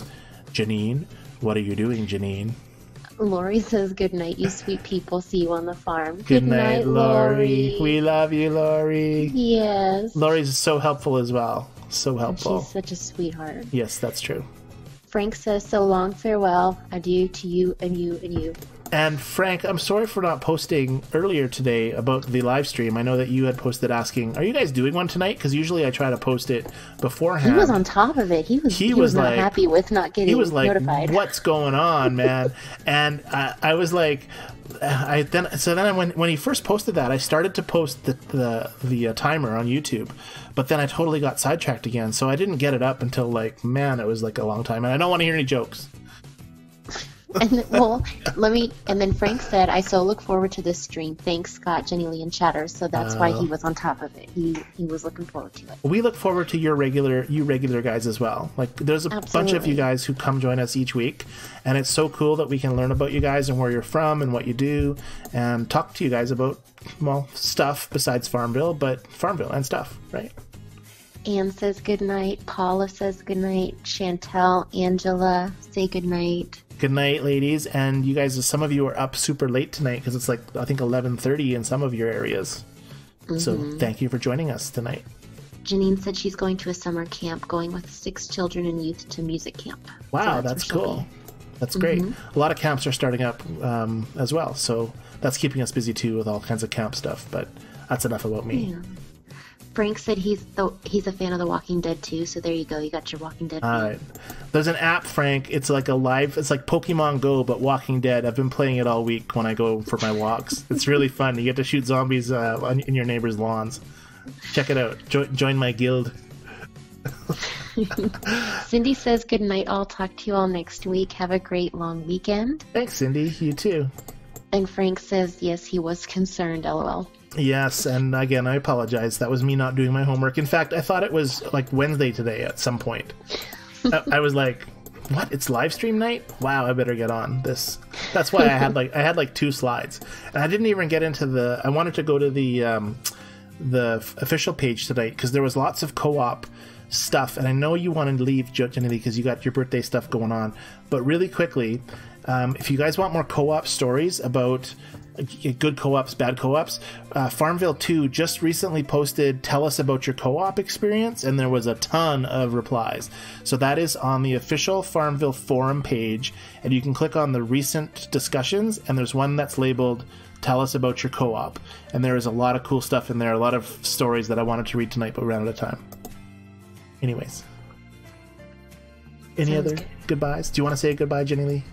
Janine, what are you doing, Janine? Lori says, good night, you sweet people. See you on the farm. Good night, Lori. We love you, Lori. Yes. Lori's so helpful as well. So helpful. She's such a sweetheart. Yes, that's true. Frank says, so long, farewell. Adieu to you and you and you. And Frank, I'm sorry for not posting earlier today about the live stream. I know that you had posted asking, are you guys doing one tonight? Because usually I try to post it beforehand. He was on top of it. He was not happy with not getting notified. What's going on, man? And I was like, when he first posted that, I started to post the timer on YouTube, but then I totally got sidetracked again, so I didn't get it up until it was like a long time, and I don't want to hear any jokes. And then Frank said, I so look forward to this stream. Thanks, Scott, Jennilee, and Chatter. So that's why he was on top of it. He was looking forward to it. We look forward to you regular guys as well. Like, there's a bunch of you guys who come join us each week, and it's so cool that we can learn about you guys and where you're from and what you do, and talk to you guys about, stuff besides Farmville, but Farmville and stuff, right? Anne says good night. Paula says good night. Chantel, Angela say good night. Good night, ladies. And you guys, some of you are up super late tonight because it's I think 11:30 in some of your areas. So thank you for joining us tonight. Janine said she's going to a summer camp, going with 6 children and youth to music camp. Wow, so that's cool. That's great. A lot of camps are starting up as well, so that's keeping us busy too with all kinds of camp stuff. But that's enough about me. Yeah. Frank said he's a fan of The Walking Dead too, so there you go. You got your Walking Dead fan. Right. There's an app, Frank. It's like it's like Pokemon Go, but Walking Dead. I've been playing it all week when I go for my walks. It's really fun. You get to shoot zombies in your neighbor's lawns. Check it out. Join my guild. Cindy says good night. I'll talk to you all next week. Have a great long weekend. Thanks, Cindy. You too. And Frank says, yes, he was concerned, LOL. Yes, and again, I apologize. That was me not doing my homework. In fact, I thought it was like Wednesday today at some point. I was like, what? It's live stream night? Wow, I better get on this. That's why I had like 2 slides. And I didn't even get into I wanted to go to the official page tonight because there was lots of co-op stuff, and I know you wanted to leave, Jennilee, because you got your birthday stuff going on. But really quickly, if you guys want more co-op stories about good co-ops, bad co-ops, Farmville2 just recently posted tell us about your co-op experience, and there was a ton of replies. So that is on the official Farmville forum page, and you can click on the recent discussions, and there's one that's labeled tell us about your co-op, and there is a lot of cool stuff in there, a lot of stories that I wanted to read tonight, but we ran out of time. Anyways, any other goodbyes? Do you want to say a goodbye, Jennilee?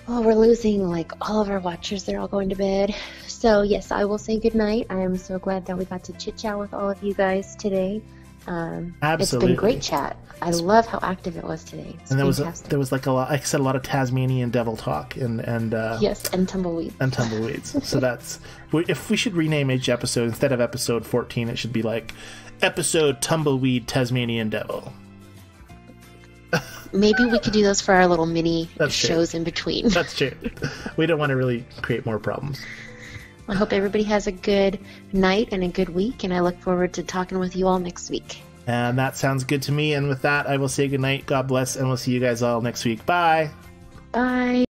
Well, we're losing like all of our watchers. They're all going to bed. So yes, I will say goodnight. I am so glad that we got to chit chat with all of you guys today. Absolutely. It's been great chat. I love how active it was today. And there was like a lot, like I said, a lot of Tasmanian devil talk and yes, and tumbleweeds. And tumbleweeds. So that's, if we should rename each episode, instead of episode 14, it should be like episode Tumbleweed Tasmanian Devil. Maybe we could do those for our little mini shows in between. That's true. We don't want to really create more problems. I hope everybody has a good night and a good week, and I look forward to talking with you all next week. And that sounds good to me. And with that, I will say goodnight, God bless, and we'll see you guys all next week. Bye. Bye.